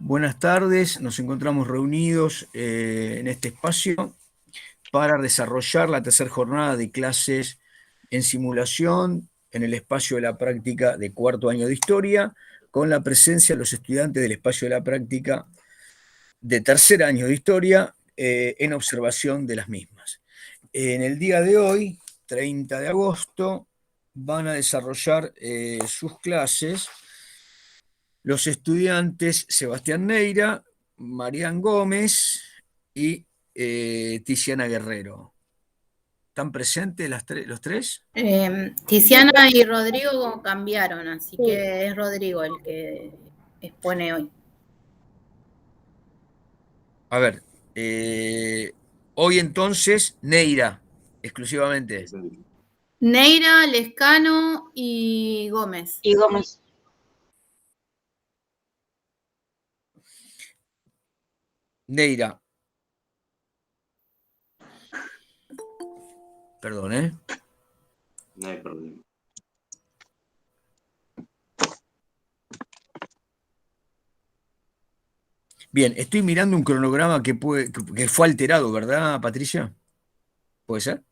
Buenas tardes, nos encontramos reunidos en este espacio para desarrollar la tercera jornada de clases en simulación en el espacio de la práctica de cuarto año de historia, con la presencia de los estudiantes del espacio de la práctica de tercer año de historia en observación de las mismas. En el día de hoy, 30 de agosto, van a desarrollar sus clases los estudiantes Sebastián Neira, Marían Gómez y Tiziana Guerrero. ¿Están presentes los tres? Tiziana y Rodrigo cambiaron, así que es Rodrigo el que expone hoy. A ver, hoy entonces Neira, exclusivamente. Neira, Lescano y Gómez. Y Gómez. Neira. Perdón, ¿eh? No hay problema. Bien, estoy mirando un cronograma que fue alterado, ¿verdad, Patricia? ¿Puede ser?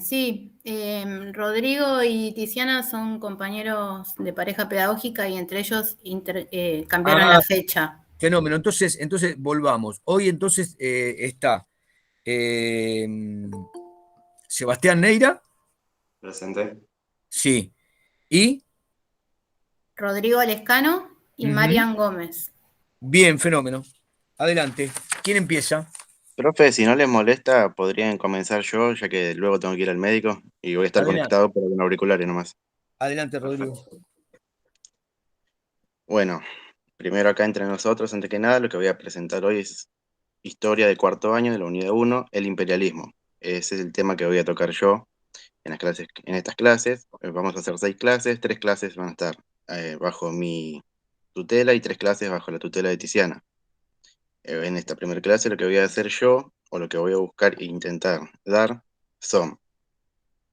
Sí, Rodrigo y Tiziana son compañeros de pareja pedagógica y entre ellos cambiaron la fecha. Fenómeno. Entonces volvamos. Hoy entonces está eh, Sebastián Neira, ¿Presente? sí, y Rodrigo Lescano y ujú, Marian Gómez. bien, fenómeno. Adelante. ¿Quién empieza? Profe, si no les molesta, podrían comenzar yo, ya que luego tengo que ir al médico y voy a estar Adelante, conectado pero con auriculares nomás. adelante, Rodrigo. Perfecto. Bueno, primero acá entre nosotros, antes que nada, lo que voy a presentar hoy es historia de cuarto año de la unidad uno, el imperialismo. Ese es el tema que voy a tocar yo en las clases, en estas clases. Vamos a hacer 6 clases, 3 clases van a estar bajo mi tutela y 3 clases bajo la tutela de Tiziana. En esta primera clase lo que voy a hacer yo, o lo que voy a buscar e intentar dar, son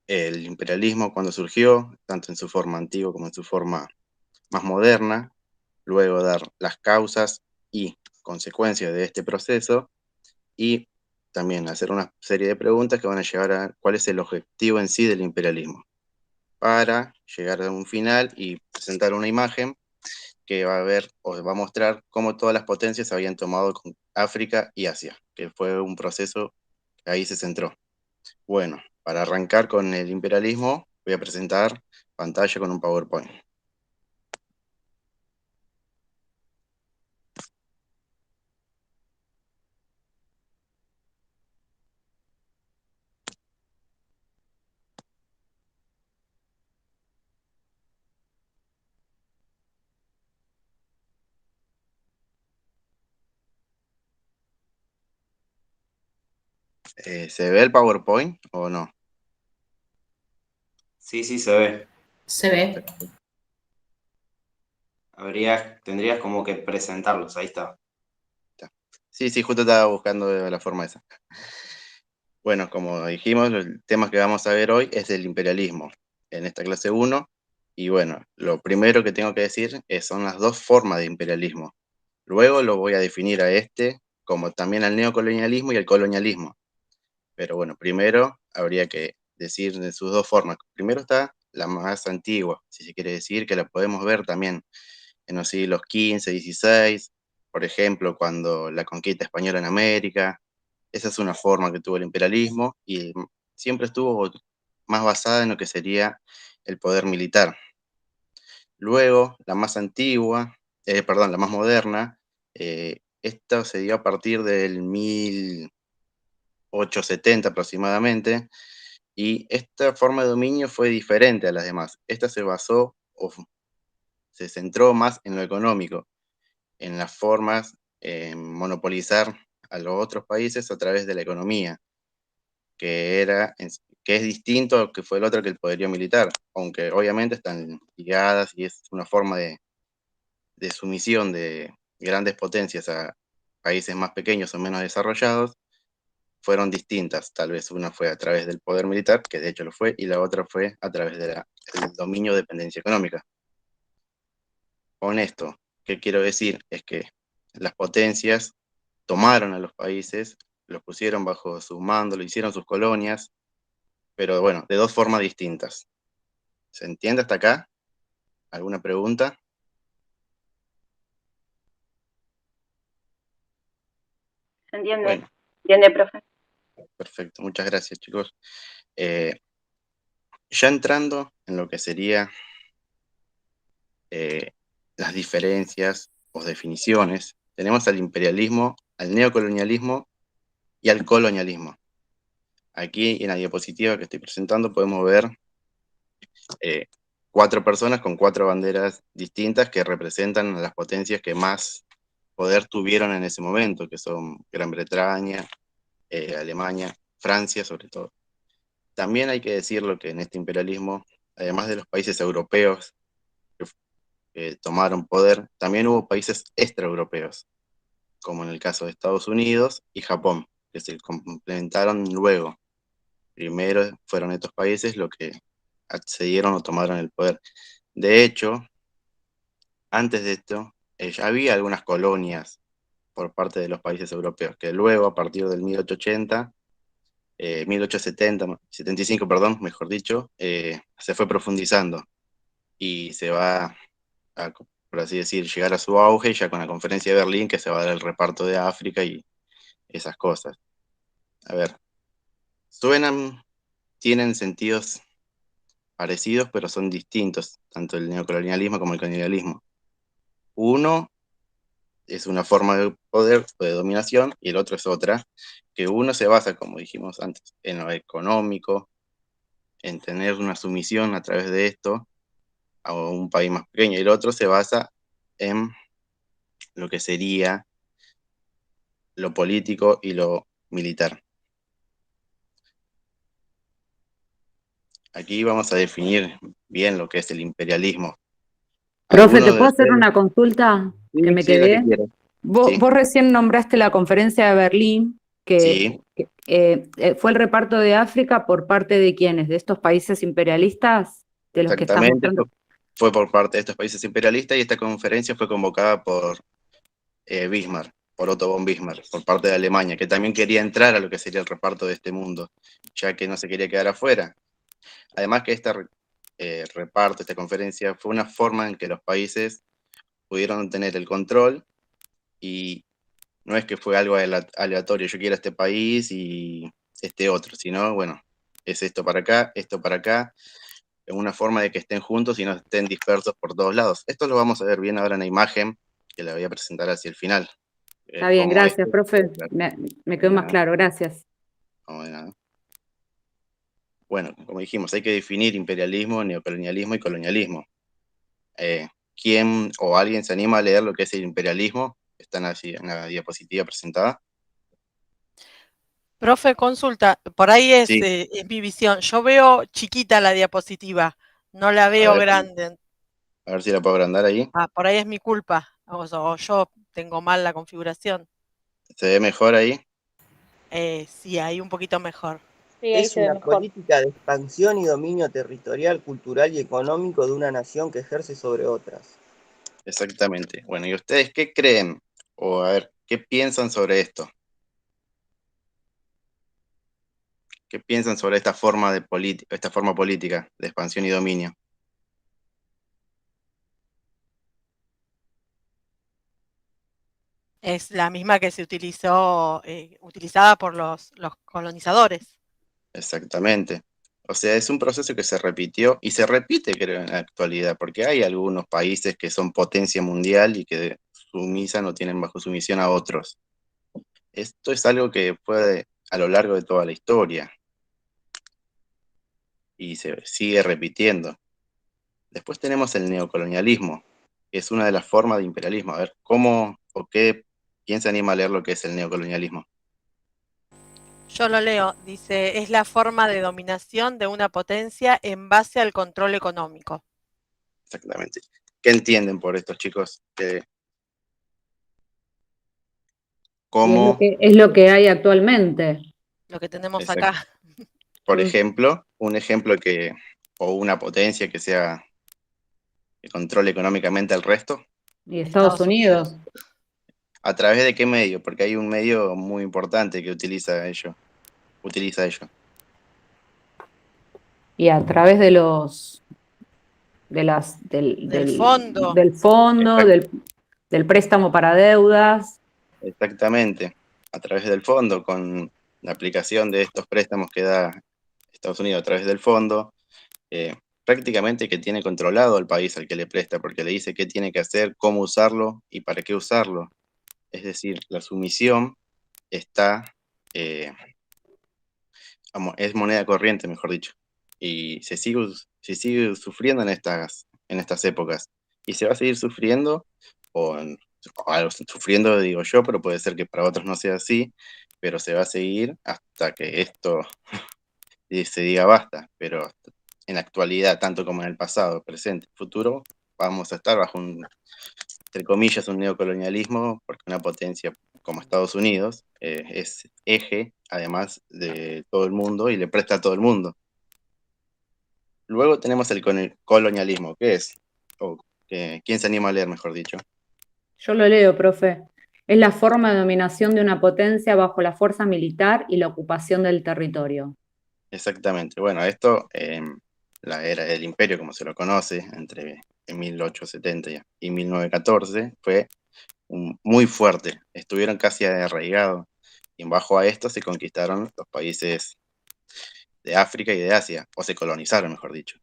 el imperialismo cuando surgió, tanto en su forma antigua como en su forma más moderna, luego dar las causas y consecuencias de este proceso, y también hacer una serie de preguntas que van a llevar a cuál es el objetivo en sí del imperialismo, para llegar a un final y presentar una imagen que va a ver o va a mostrar cómo todas las potencias habían tomado con África y Asia, que fue un proceso que ahí se centró. Bueno, para arrancar con el imperialismo, voy a presentar pantalla con un PowerPoint. ¿Se ve el PowerPoint o no? Sí, sí, se ve. Se ve. Tendrías como que presentarlos, ahí está. Sí, sí, justo estaba buscando la forma esa. Bueno, como dijimos, el tema que vamos a ver hoy es el imperialismo en esta clase uno. Y bueno, lo primero que tengo que decir son las dos formas de imperialismo. Luego lo voy a definir a este como también al neocolonialismo y al colonialismo. Pero bueno, primero habría que decir de sus dos formas. Primero está la más antigua, si se quiere decir, que la podemos ver también en los siglos XV, XVI, por ejemplo, cuando la conquista española en América. Esa es una forma que tuvo el imperialismo y siempre estuvo más basada en lo que sería el poder militar. Luego, la más antigua, perdón, la más moderna, esta se dio a partir del 1870 aproximadamente, y esta forma de dominio fue diferente a las demás. Esta se basó o se centró más en lo económico, en las formas, en monopolizar a los otros países a través de la economía, que es distinto a lo que fue el otro, que el poderío militar, aunque obviamente están ligadas y es una forma de sumisión de grandes potencias a países más pequeños o menos desarrollados, fueron distintas. Tal vez una fue a través del poder militar, que de hecho lo fue, y la otra fue a través del dominio de dependencia económica. Con esto, ¿qué quiero decir? Es que las potencias tomaron a los países, los pusieron bajo su mando, lo hicieron sus colonias, pero bueno, de dos formas distintas. ¿Se entiende hasta acá? ¿Alguna pregunta? ¿Se entiende? Bueno, ¿Entiende, profe? perfecto, muchas gracias, chicos. Ya entrando en lo que sería las diferencias o definiciones, tenemos al imperialismo, al neocolonialismo y al colonialismo. Aquí en la diapositiva que estoy presentando podemos ver 4 personas con 4 banderas distintas que representan a las potencias que más poder tuvieron en ese momento, que son Gran Bretaña, Alemania, Francia sobre todo. También hay que decirlo que en este imperialismo, además de los países europeos que tomaron poder, también hubo países extraeuropeos, como en el caso de Estados Unidos y Japón, que se complementaron luego. Primero fueron estos países los que accedieron o tomaron el poder. De hecho, antes de esto, ya había algunas colonias por parte de los países europeos, que luego, a partir del 1880, 1870, 75, perdón, mejor dicho, se fue profundizando y se va a, por así decir, llegar a su auge ya con la conferencia de Berlín, que se va a dar el reparto de África y esas cosas. A ver, suenan, tienen sentidos parecidos, pero son distintos, tanto el neocolonialismo como el colonialismo. Uno es una forma de poder o de dominación y el otro es otra, que uno se basa, como dijimos antes, en lo económico, en tener una sumisión a través de esto a un país más pequeño, y el otro se basa en lo que sería lo político y lo militar. Aquí vamos a definir bien lo que es el imperialismo. Profe, ¿te ¿Alguno de puedo hacer ustedes? una consulta que Sí, me sí, la que quedé? quiera. Vos, Sí, vos recién nombraste la conferencia de Berlín, sí, fue el reparto de África por parte de quiénes, de estos países imperialistas, de los que estás exactamente. mostrando. Fue por parte de estos países imperialistas y esta conferencia fue convocada por Bismarck, por Otto von Bismarck, por parte de Alemania, que también quería entrar a lo que sería el reparto de este mundo, ya que no se quería quedar afuera. Además que este reparto, esta conferencia, fue una forma en que los países pudieron tener el control y no es que fue algo aleatorio, yo quiero este país y este otro, sino, bueno, es esto para acá, es una forma de que estén juntos y no estén dispersos por todos lados. Esto lo vamos a ver bien ahora en la imagen, que la voy a presentar hacia el final. Está bien, Cómo gracias, esto, profe. claro, Me de quedó más nada, claro, gracias. no, de nada. Bueno, como dijimos, hay que definir imperialismo, neocolonialismo y colonialismo. ¿Quién o alguien se anima a leer lo que es el imperialismo? Están así en la diapositiva presentada. Profe, consulta, por ahí es Sí, mi visión. Yo veo chiquita la diapositiva, no la a veo ver, grande. a ver si la puedo agrandar ahí. Por ahí es mi culpa, o yo tengo mal la configuración. ¿Se ve mejor ahí? Sí, ahí un poquito mejor. Sí, ahí Es se ve una mejor. política de expansión y dominio territorial, cultural y económico de una nación que ejerce sobre otras. Exactamente. Bueno, ¿y ustedes qué creen? O a ver, ¿qué piensan sobre esto? ¿Qué piensan sobre esta forma de esta forma política de expansión y dominio? Es la misma que se utilizada por los colonizadores. Exactamente. O sea, es un proceso que se repitió y se repite, creo, en la actualidad, porque hay algunos países que son potencia mundial y que sumisan o tienen bajo sumisión a otros. Esto es algo que fue a lo largo de toda la historia y se sigue repitiendo. Después tenemos el neocolonialismo, que es una de las formas de imperialismo. A ver, ¿cómo o qué, quién se anima a leer lo que es el neocolonialismo? Yo lo leo, dice, es la forma de dominación de una potencia en base al control económico. Exactamente. ¿Qué entienden por estos chicos? Y ¿Cómo, es lo que hay actualmente. Lo que tenemos exact- acá. por Mm. ejemplo, un ejemplo o una potencia que controle económicamente al resto? Y Estados Estados Unidos. Unidos. ¿A través de qué medio? Porque hay un medio muy importante que utiliza ello. Y a través de Del fondo. del fondo, Exact- del préstamo para deudas. Exactamente. A través del fondo, con la aplicación de estos préstamos que da Estados Unidos a través del fondo, prácticamente que tiene controlado al país al que le presta, porque le dice qué tiene que hacer, cómo usarlo y para qué usarlo. Es decir, la sumisión está, es moneda corriente, mejor dicho, y se sigue sufriendo en estas épocas, y se va a seguir sufriendo, sufriendo digo yo, pero puede ser que para otros no sea así, pero se va a seguir hasta que esto se diga basta, pero en la actualidad, tanto como en el pasado, presente, futuro, vamos a estar bajo entre comillas, un neocolonialismo, porque una potencia como Estados Unidos es eje, además de todo el mundo, y le presta a todo el mundo. Luego tenemos el colonialismo, ¿qué es? ¿Quién se anima a leer, mejor dicho? Yo lo leo, profe. Es la forma de dominación de una potencia bajo la fuerza militar y la ocupación del territorio. Exactamente. Bueno, esto, la era del imperio, como se lo conoce, entre 1870 y 1914, fue muy fuerte. Estuvieron casi arraigados. Y bajo a esto se conquistaron los países de África y de Asia, o se colonizaron, mejor dicho.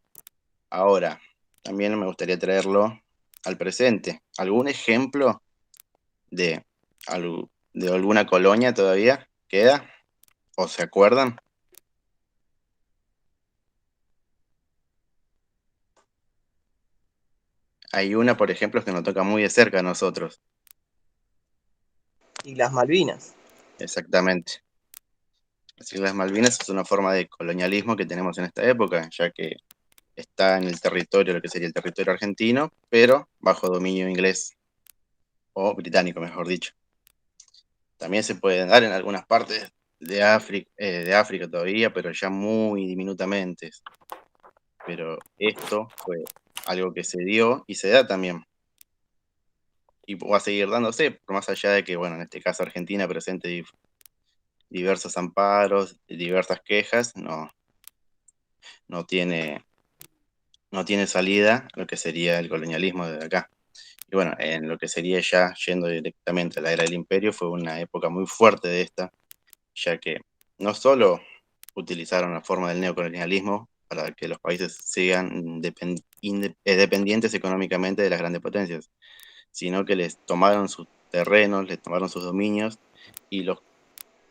Ahora, también me gustaría traerlo al presente. ¿Algún ejemplo de, de alguna colonia todavía queda? ¿O se acuerdan? Hay una, por ejemplo, que nos toca muy de cerca a nosotros. Y las Malvinas. Exactamente. Las Islas Malvinas es una forma de colonialismo que tenemos en esta época, ya que está en el territorio, lo que sería el territorio argentino, pero bajo dominio inglés, o británico, mejor dicho. También se pueden dar en algunas partes de África todavía, pero ya muy diminutamente. Pero esto fue algo que se dio y se da también. Y va a seguir dándose, por más allá de que, bueno, en este caso Argentina presente diversos amparos, diversas quejas, no tiene salida lo que sería el colonialismo desde acá. Y bueno, en lo que sería ya yendo directamente a la era del imperio, fue una época muy fuerte de esta, ya que no solo utilizaron la forma del neocolonialismo para que los países sigan dependientes económicamente de las grandes potencias, sino que les tomaron sus terrenos, les tomaron sus dominios y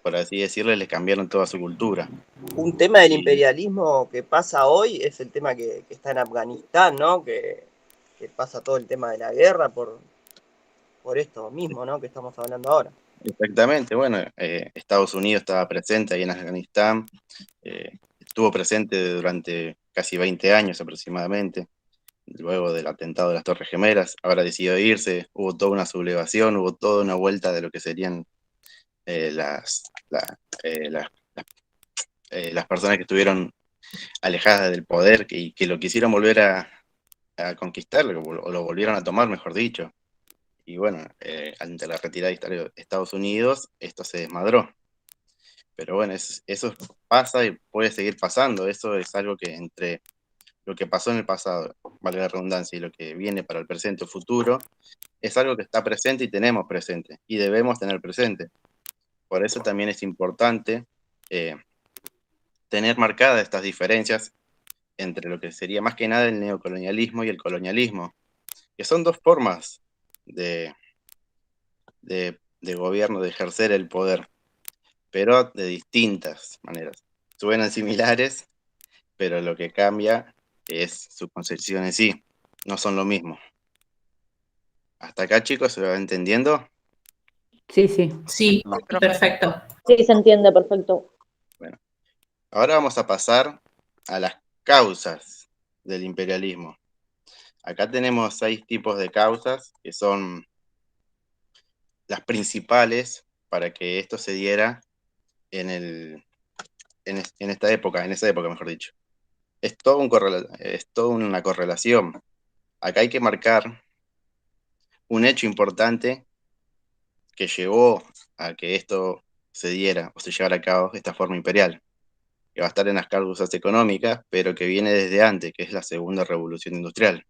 por así decirlo, les cambiaron toda su cultura. Un tema del Y imperialismo que pasa hoy es el tema que está en Afganistán, ¿no? Que pasa todo el tema de la guerra por esto mismo, ¿no? Que estamos hablando ahora. exactamente, bueno, Estados Unidos estaba presente ahí en Afganistán, estuvo presente durante casi 20 años aproximadamente, luego del atentado de las Torres Gemelas, ahora decidió irse, hubo toda una sublevación, hubo toda una vuelta de lo que serían las personas que estuvieron alejadas del poder y que lo quisieron volver a conquistar, o lo volvieron a tomar, mejor dicho. Y bueno, ante la retirada de Estados Unidos, esto se desmadró. Pero bueno, eso pasa y puede seguir pasando. Eso es algo que entre lo que pasó en el pasado, valga la redundancia, y lo que viene para el presente o futuro, es algo que está presente y tenemos presente, y debemos tener presente. Por eso también es importante tener marcadas estas diferencias entre lo que sería más que nada el neocolonialismo y el colonialismo, que son dos formas de gobierno, de ejercer el poder, pero de distintas maneras. Suenan similares, pero lo que cambia es su concepción en sí, no son lo mismo. ¿Hasta acá, chicos, se va entendiendo? Sí, sí. Sí, perfecto. Sí, se entiende, perfecto. Bueno, ahora vamos a pasar a las causas del imperialismo. Acá tenemos 6 tipos de causas que son las principales para que esto se diera en esa época, mejor dicho. Es toda una correlación. Acá hay que marcar un hecho importante que llevó a que esto se diera o se llevara a cabo de esta forma imperial, que va a estar en las causas económicas, pero que viene desde antes, que es la segunda revolución industrial.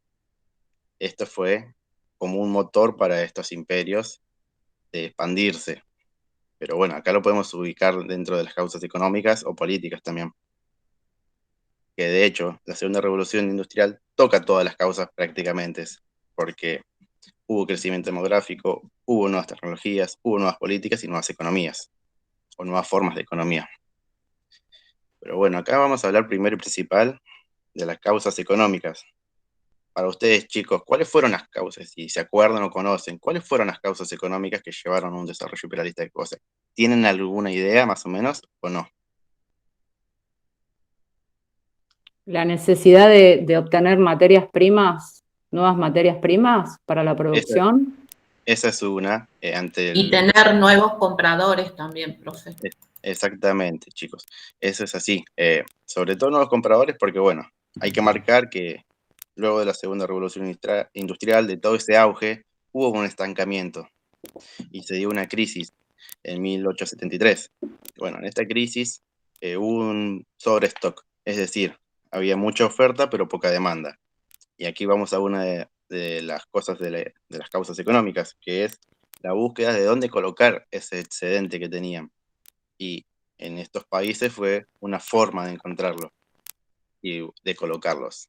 Esto fue como un motor para estos imperios de expandirse. Pero bueno, acá lo podemos ubicar dentro de las causas económicas o políticas también. Que de hecho, la segunda revolución industrial toca todas las causas prácticamente, porque hubo crecimiento demográfico, hubo nuevas tecnologías, hubo nuevas políticas y nuevas economías, o nuevas formas de economía. Pero bueno, acá vamos a hablar primero y principal de las causas económicas. Para ustedes, chicos, ¿cuáles fueron las causas? Si se acuerdan o conocen, ¿cuáles fueron las causas económicas que llevaron a un desarrollo imperialista de cosas? ¿Tienen alguna idea más o menos o no? La necesidad de obtener materias primas, nuevas materias primas para la producción. Esa es una, ante Y tener nuevos compradores también, profe. Exactamente, chicos. Eso es así. Sobre todo nuevos compradores, porque bueno, hay que marcar que luego de la segunda revolución industrial, de todo ese auge, hubo un estancamiento y se dio una crisis en 1873. Bueno, en esta crisis hubo un sobrestock, es decir, había mucha oferta pero poca demanda. Y aquí vamos a una de las cosas de las causas económicas, que es la búsqueda de dónde colocar ese excedente que tenían. Y en estos países fue una forma de encontrarlo y de colocarlos.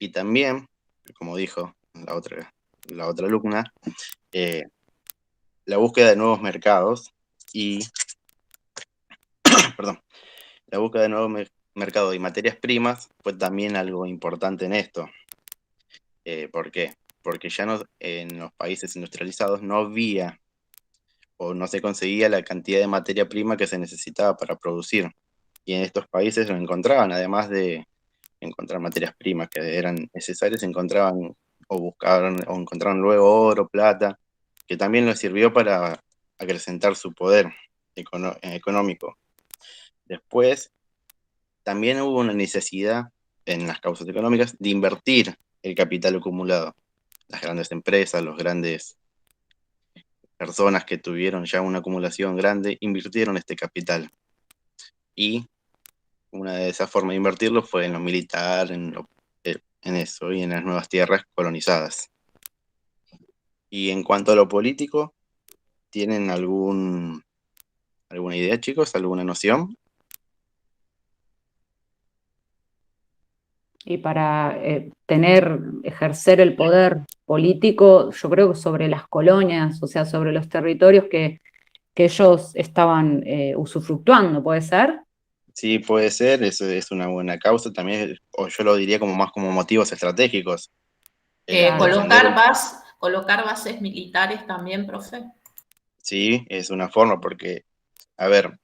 Y también, como dijo la otra alumna, la búsqueda de nuevos mercados y, perdón, la búsqueda de nuevos mercados y materias primas fue también algo importante en esto. ¿Por qué? Porque ya no, en los países industrializados no había o no se conseguía la cantidad de materia prima que se necesitaba para producir. Y en estos países lo encontraban, además de encontrar materias primas que eran necesarias, encontraban o buscaban o encontraron luego oro, plata, que también les sirvió para acrecentar su poder económico. Después, también hubo una necesidad en las causas económicas de invertir el capital acumulado. Las grandes empresas, los grandes personas que tuvieron ya una acumulación grande, invirtieron este capital. Y una de esas formas de invertirlo fue en lo militar, en eso y en las nuevas tierras colonizadas. Y en cuanto a lo político, ¿tienen alguna idea, chicos? ¿Alguna noción? Y para ejercer el poder político, yo creo que sobre las colonias, o sea, sobre los territorios que ellos estaban usufructuando, ¿puede ser? Sí, puede ser, eso es una buena causa también, o yo lo diría como más como motivos estratégicos. Colocar bases militares también, profe. Sí, es una forma porque, a ver,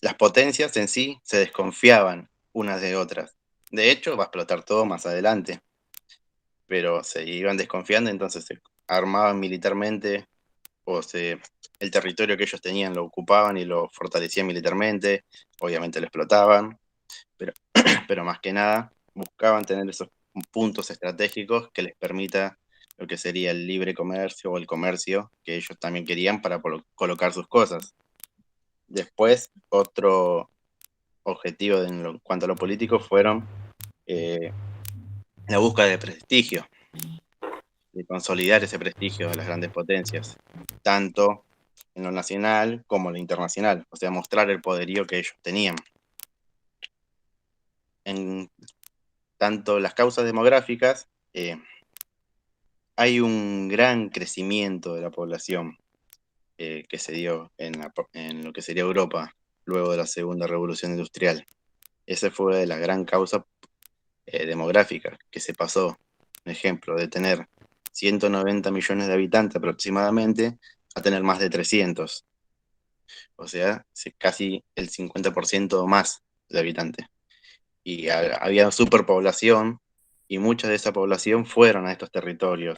las potencias en sí se desconfiaban unas de otras. De hecho, va a explotar todo más adelante, pero se iban desconfiando, entonces se armaban militarmente o el territorio que ellos tenían lo ocupaban y lo fortalecían militarmente, obviamente lo explotaban, pero más que nada buscaban tener esos puntos estratégicos que les permita lo que sería el libre comercio o el comercio que ellos también querían para colocar sus cosas. Después, otro objetivo en cuanto a lo político fueron la búsqueda de prestigio, de consolidar ese prestigio de las grandes potencias, tanto en lo nacional como en lo internacional, o sea, mostrar el poderío que ellos tenían. En tanto las causas demográficas, hay un gran crecimiento de la población que se dio en lo que sería Europa luego de la segunda revolución industrial. Esa fue la gran causa demográfica que se pasó, por ejemplo, de tener 190 millones de habitantes aproximadamente a tener más de 300. O sea, casi el 50% más de habitantes. Y había superpoblación y mucha de esa población fueron a estos territorios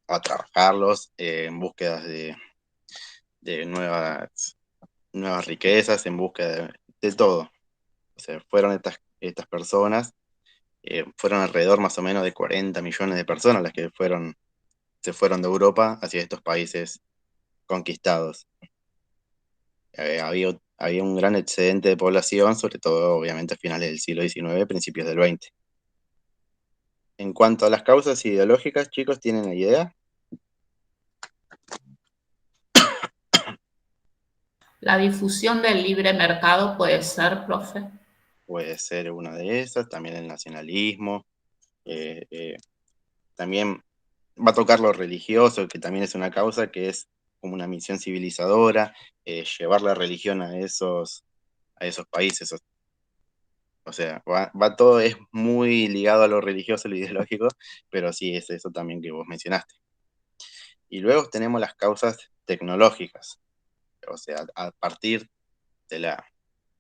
a trabajarlos en búsqueda de nuevas riquezas, en búsqueda de todo. O sea, fueron estas personas, fueron alrededor más o menos de 40 millones de personas las que se fueron de Europa hacia estos países conquistados. Había un gran excedente de población, sobre todo obviamente a finales del siglo XIX, principios del XX. En cuanto a las causas ideológicas, chicos, ¿tienen una idea? La difusión del libre mercado puede ser, profe. Puede ser una de esas, también el nacionalismo, también va a tocar lo religioso, que también es una causa que es como una misión civilizadora, llevar la religión a esos países. O sea, va todo, es muy ligado a lo religioso, a lo ideológico, pero sí es eso también que vos mencionaste. Y luego tenemos las causas tecnológicas, o sea, a partir de la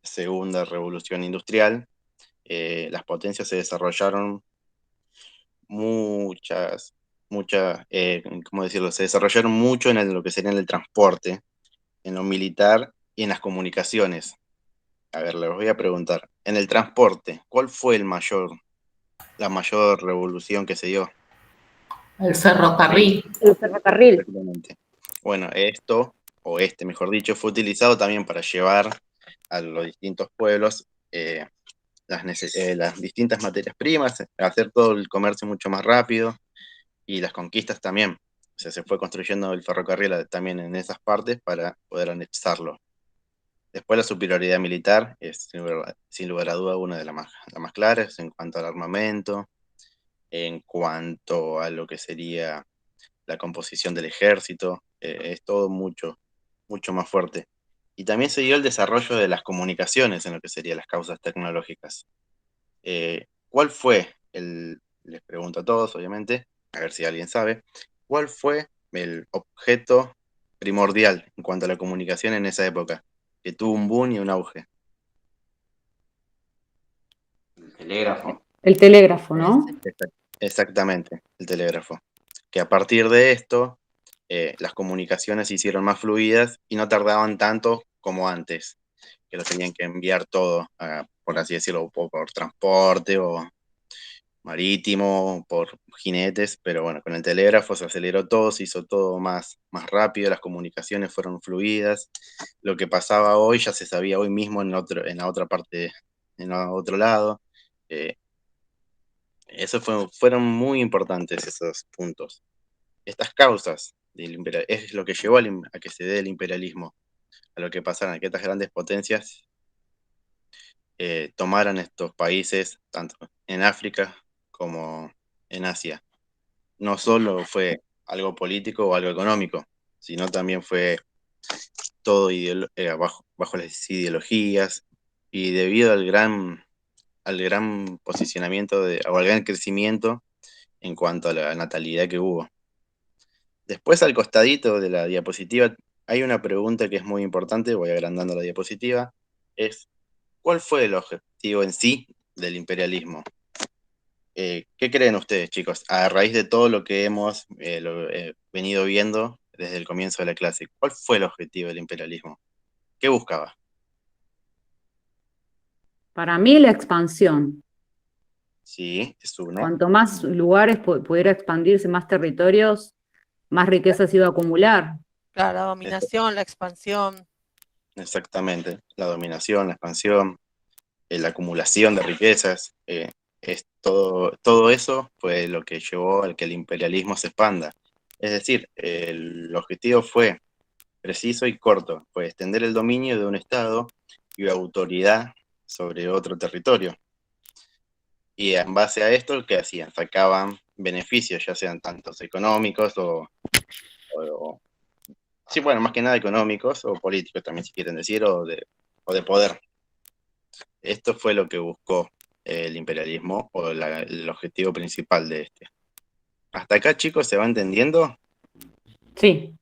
segunda revolución industrial, las potencias se desarrollaron ¿cómo decirlo? Se desarrollaron mucho en lo que sería en el transporte, en lo militar y en las comunicaciones. A ver, les voy a preguntar, en el transporte, ¿cuál fue la mayor revolución que se dio? El ferrocarril. El ferrocarril. Exactamente. Bueno, mejor dicho, fue utilizado también para llevar a los distintos pueblos las distintas materias primas, hacer todo el comercio mucho más rápido y las conquistas también. O sea, se fue construyendo el ferrocarril también en esas partes para poder anexarlo. Después la superioridad militar es sin lugar a duda una de las más claras en cuanto al armamento, en cuanto a lo que sería la composición del ejército, es todo mucho más fuerte. Y también se dio el desarrollo de las comunicaciones en lo que serían las causas tecnológicas. ¿Cuál fue les pregunto a todos, obviamente, a ver si alguien sabe, ¿cuál fue el objeto primordial en cuanto a la comunicación en esa época, que tuvo un boom y un auge? El telégrafo. El telégrafo, ¿no? Exactamente, el telégrafo. Que a partir de esto, las comunicaciones se hicieron más fluidas y no tardaban tanto como antes, que lo tenían que enviar todo, por así decirlo, por transporte o marítimo, por jinetes, pero bueno, con el telégrafo se aceleró todo, se hizo todo más rápido, las comunicaciones fueron fluidas, lo que pasaba hoy ya se sabía hoy mismo en la otra parte, en otro lado. Fueron muy importantes esos puntos. Estas causas es lo que llevó a que se dé el imperialismo, a lo que pasaron, a que estas grandes potencias tomaran estos países, tanto en África como en Asia. No solo fue algo político o algo económico, sino también fue todo bajo las ideologías y debido al gran posicionamiento o al gran crecimiento en cuanto a la natalidad que hubo. Después, al costadito de la diapositiva, hay una pregunta que es muy importante, voy agrandando la diapositiva, es ¿cuál fue el objetivo en sí del imperialismo? ¿Qué creen ustedes, chicos? A raíz de todo lo que hemos venido viendo desde el comienzo de la clase, ¿cuál fue el objetivo del imperialismo? ¿Qué buscaba? Para mí la expansión. Sí, es uno. Cuanto más lugares pudiera expandirse, más territorios, más riqueza se iba a acumular. Claro, la dominación, la expansión. Exactamente, la dominación, la expansión, la acumulación de riquezas, todo eso fue lo que llevó al que el imperialismo se expanda. Es decir, el objetivo fue preciso y corto, fue extender el dominio de un Estado y autoridad sobre otro territorio. Y en base a esto, ¿qué hacían? Sacaban beneficios, ya sean tantos económicos sí, bueno, más que nada económicos o políticos también, si quieren decir, o de poder. Esto fue lo que buscó el imperialismo o el objetivo principal de este. ¿Hasta acá, chicos, se va entendiendo? Sí.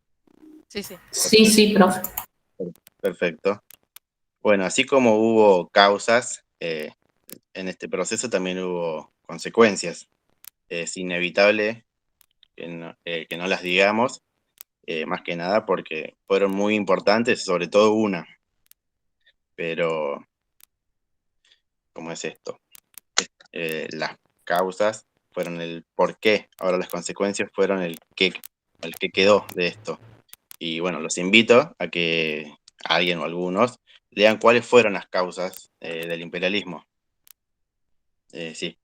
Sí, sí. Sí, profe. Perfecto. Bueno, así como hubo causas, en este proceso también hubo consecuencias. Es inevitable que no las digamos, más que nada porque fueron muy importantes, sobre todo una. Pero, ¿cómo es esto? Las causas fueron el por qué, ahora las consecuencias fueron el que quedó de esto. Y bueno, los invito a que alguien o algunos lean cuáles fueron las causas del imperialismo. Sí.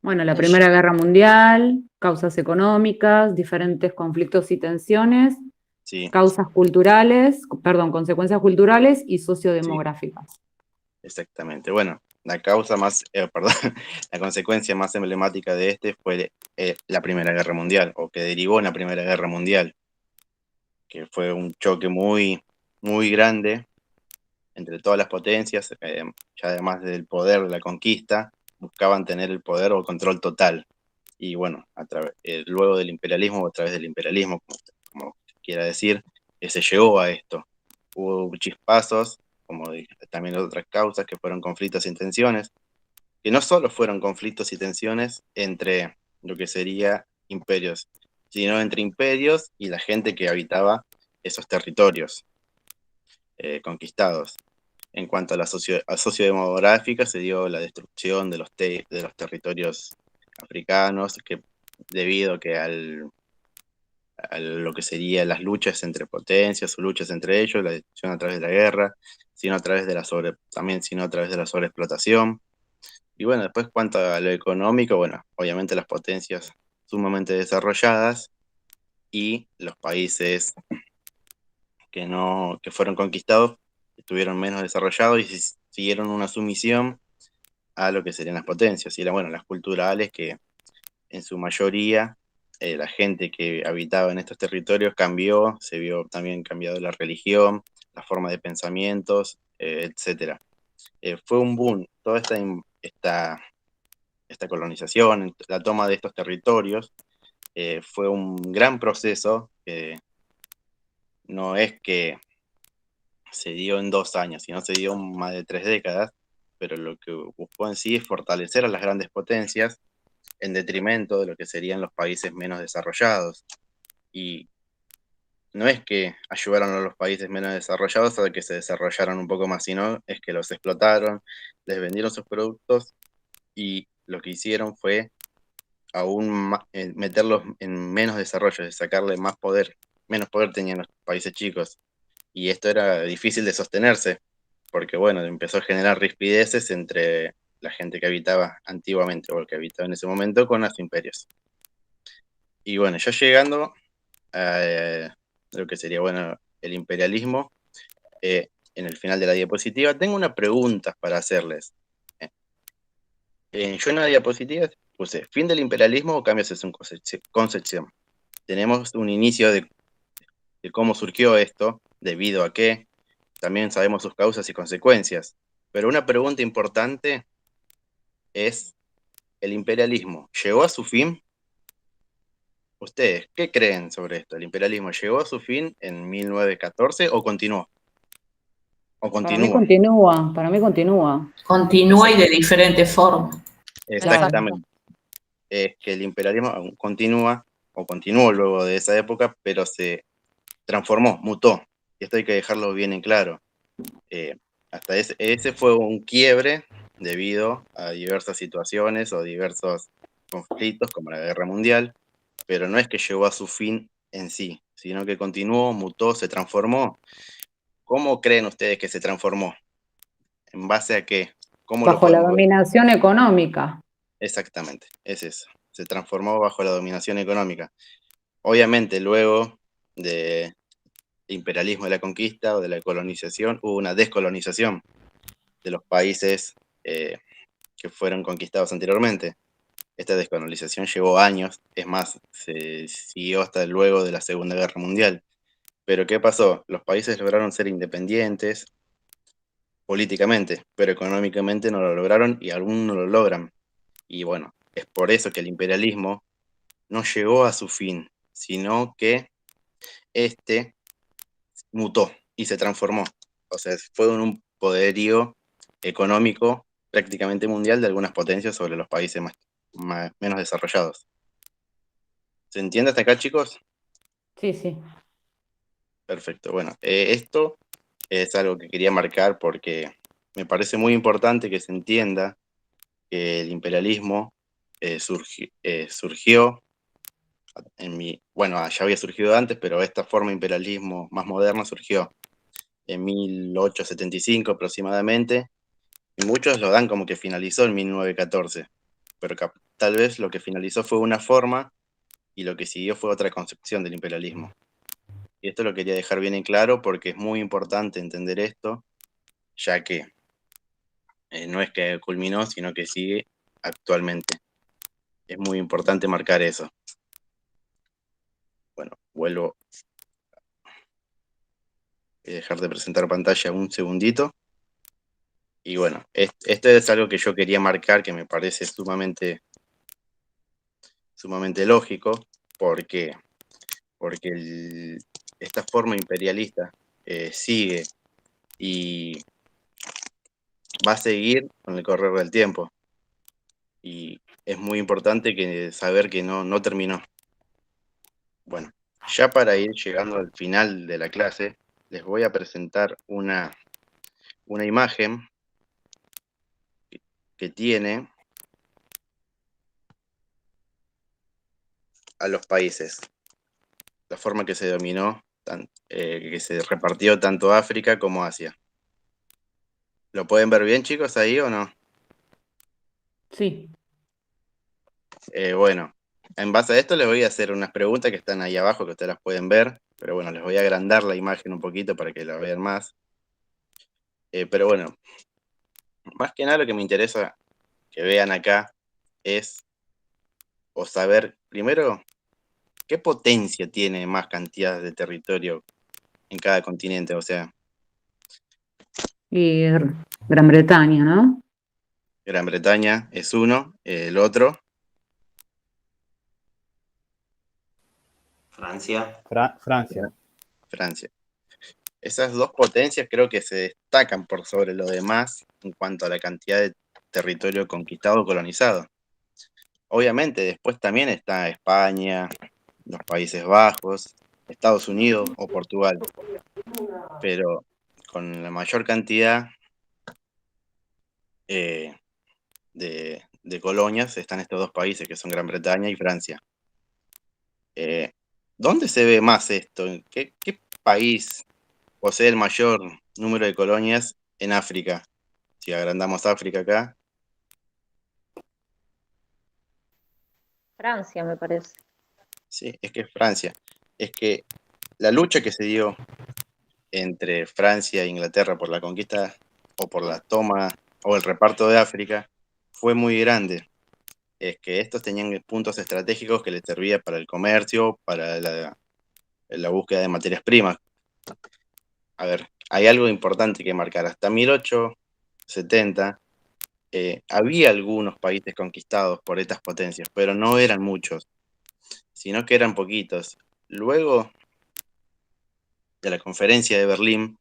Bueno, la Primera Guerra Mundial, causas económicas, diferentes conflictos y tensiones, Sí, causas culturales, perdón, consecuencias culturales y sociodemográficas. exactamente. Bueno, la causa más, perdón, la consecuencia más emblemática de este fue la Primera Guerra Mundial, o que derivó en la Primera Guerra Mundial, que fue un choque muy, muy grande entre todas las potencias, ya además del poder de la conquista, buscaban tener el poder o control total. Y bueno, luego del imperialismo o a través del imperialismo, como quiera decir, se llegó a esto. Hubo chispazos, como dije, también otras causas que fueron conflictos y tensiones, que no solo fueron conflictos y tensiones entre lo que sería imperios, sino entre imperios y la gente que habitaba esos territorios conquistados. En cuanto a la sociodemográfica, se dio la destrucción de los territorios africanos, que debido a que a lo que serían las luchas entre potencias o luchas entre ellos, la destrucción a través de la guerra, sino a través de la sobreexplotación. Y bueno, después cuanto a lo económico, bueno, obviamente las potencias sumamente desarrolladas y los países que fueron conquistados estuvieron menos desarrollados y siguieron una sumisión a lo que serían las potencias. Y bueno, las culturales, que en su mayoría la gente que habitaba en estos territorios cambió, se vio también cambiado la religión, la forma de pensamientos, etc. Fue un boom, toda esta colonización, la toma de estos territorios, fue un gran proceso que no es que se dio en 2 años, sino se dio en más de 3 décadas, pero lo que buscó en sí es fortalecer a las grandes potencias en detrimento de lo que serían los países menos desarrollados. Y no es que ayudaron a los países menos desarrollados a que se desarrollaran un poco más, sino es que los explotaron, les vendieron sus productos y lo que hicieron fue aún meterlos en menos desarrollo, de sacarle más poder. Menos poder tenían los países chicos. Y esto era difícil de sostenerse, porque bueno, empezó a generar rispideces entre la gente que habitaba antiguamente o que habitaba en ese momento con los imperios. Y bueno, ya llegando a lo que sería, bueno, el imperialismo, en el final de la diapositiva, tengo una pregunta para hacerles. Yo en la diapositiva puse, ¿fin del imperialismo o cambios en su concepción? Tenemos un inicio de cómo surgió esto, debido a qué, también sabemos sus causas y consecuencias, pero una pregunta importante es, ¿el imperialismo llegó a su fin? ¿Ustedes qué creen sobre esto? ¿El imperialismo llegó a su fin en 1914 o continuó? ¿O Para mí continúa? continúa. Continúa y de diferente forma. Exactamente. Es que el imperialismo aún continúa, o continuó luego de esa época, pero se transformó, mutó. Y esto hay que dejarlo bien en claro. Hasta ese fue un quiebre debido a diversas situaciones o diversos conflictos, como la Guerra Mundial, pero no es que llegó a su fin en sí, sino que continuó, mutó, se transformó. ¿Cómo creen ustedes que se transformó? ¿En base a qué? ¿Cómo lo Bajo la podemos ver? dominación económica. Exactamente, es eso. Se transformó bajo la dominación económica. Obviamente, luego del imperialismo de la conquista o de la colonización, hubo una descolonización de los países que fueron conquistados anteriormente. Esta descolonización llevó años, es más, se siguió hasta luego de la Segunda Guerra Mundial. Pero ¿qué pasó? Los países lograron ser independientes políticamente, pero económicamente no lo lograron y aún no lo logran. Y bueno, es por eso que el imperialismo no llegó a su fin, sino que este mutó y se transformó. O sea, fue un poderío económico prácticamente mundial de algunas potencias sobre los países menos desarrollados. ¿Se entiende hasta acá, chicos? Sí, sí. Perfecto. Bueno, esto es algo que quería marcar porque me parece muy importante que se entienda que el imperialismo surgió bueno, ya había surgido antes, pero esta forma de imperialismo más moderna surgió en 1875 aproximadamente, y muchos lo dan como que finalizó en 1914, pero tal vez lo que finalizó fue una forma y lo que siguió fue otra concepción del imperialismo. Y esto lo quería dejar bien en claro porque es muy importante entender esto, ya que no es que culminó, sino que sigue actualmente. Es muy importante marcar eso. Bueno, vuelvo a dejar de presentar pantalla un segundito. Y bueno, esto es algo que yo quería marcar, que me parece sumamente lógico, porque esta forma imperialista sigue y va a seguir con el correr del tiempo. Y es muy importante saber que no terminó. Bueno, ya para ir llegando al final de la clase, les voy a presentar una imagen que tiene a los países, la forma que se dominó, que se repartió tanto África como Asia. ¿Lo pueden ver bien, chicos, ahí o no? Sí. Bueno, en base a esto les voy a hacer unas preguntas que están ahí abajo, que ustedes las pueden ver, pero bueno, les voy a agrandar la imagen un poquito para que la vean más. Pero bueno, más que nada lo que me interesa que vean acá es o saber, primero, qué potencia tiene más cantidad de territorio en cada continente, o sea, Y Gran Bretaña, ¿no? Gran Bretaña es uno, el otro, Francia. Francia. Francia. Esas dos potencias creo que se destacan por sobre lo demás en cuanto a la cantidad de territorio conquistado o colonizado. Obviamente, después también está España, los Países Bajos, Estados Unidos o Portugal, pero con la mayor cantidad de colonias están estos dos países, que son Gran Bretaña y Francia. ¿Dónde se ve más esto? ¿Qué país posee el mayor número de colonias en África? Si agrandamos África acá. Francia, me parece. Sí, es que es Francia. Es que la lucha que se dio entre Francia e Inglaterra por la conquista o por la toma o el reparto de África fue muy grande. Es que estos tenían puntos estratégicos que les servían para el comercio, para la búsqueda de materias primas. A ver, hay algo importante que marcar. Hasta 1870 había algunos países conquistados por estas potencias, pero no eran muchos, sino que eran poquitos. Luego de la conferencia de Berlín,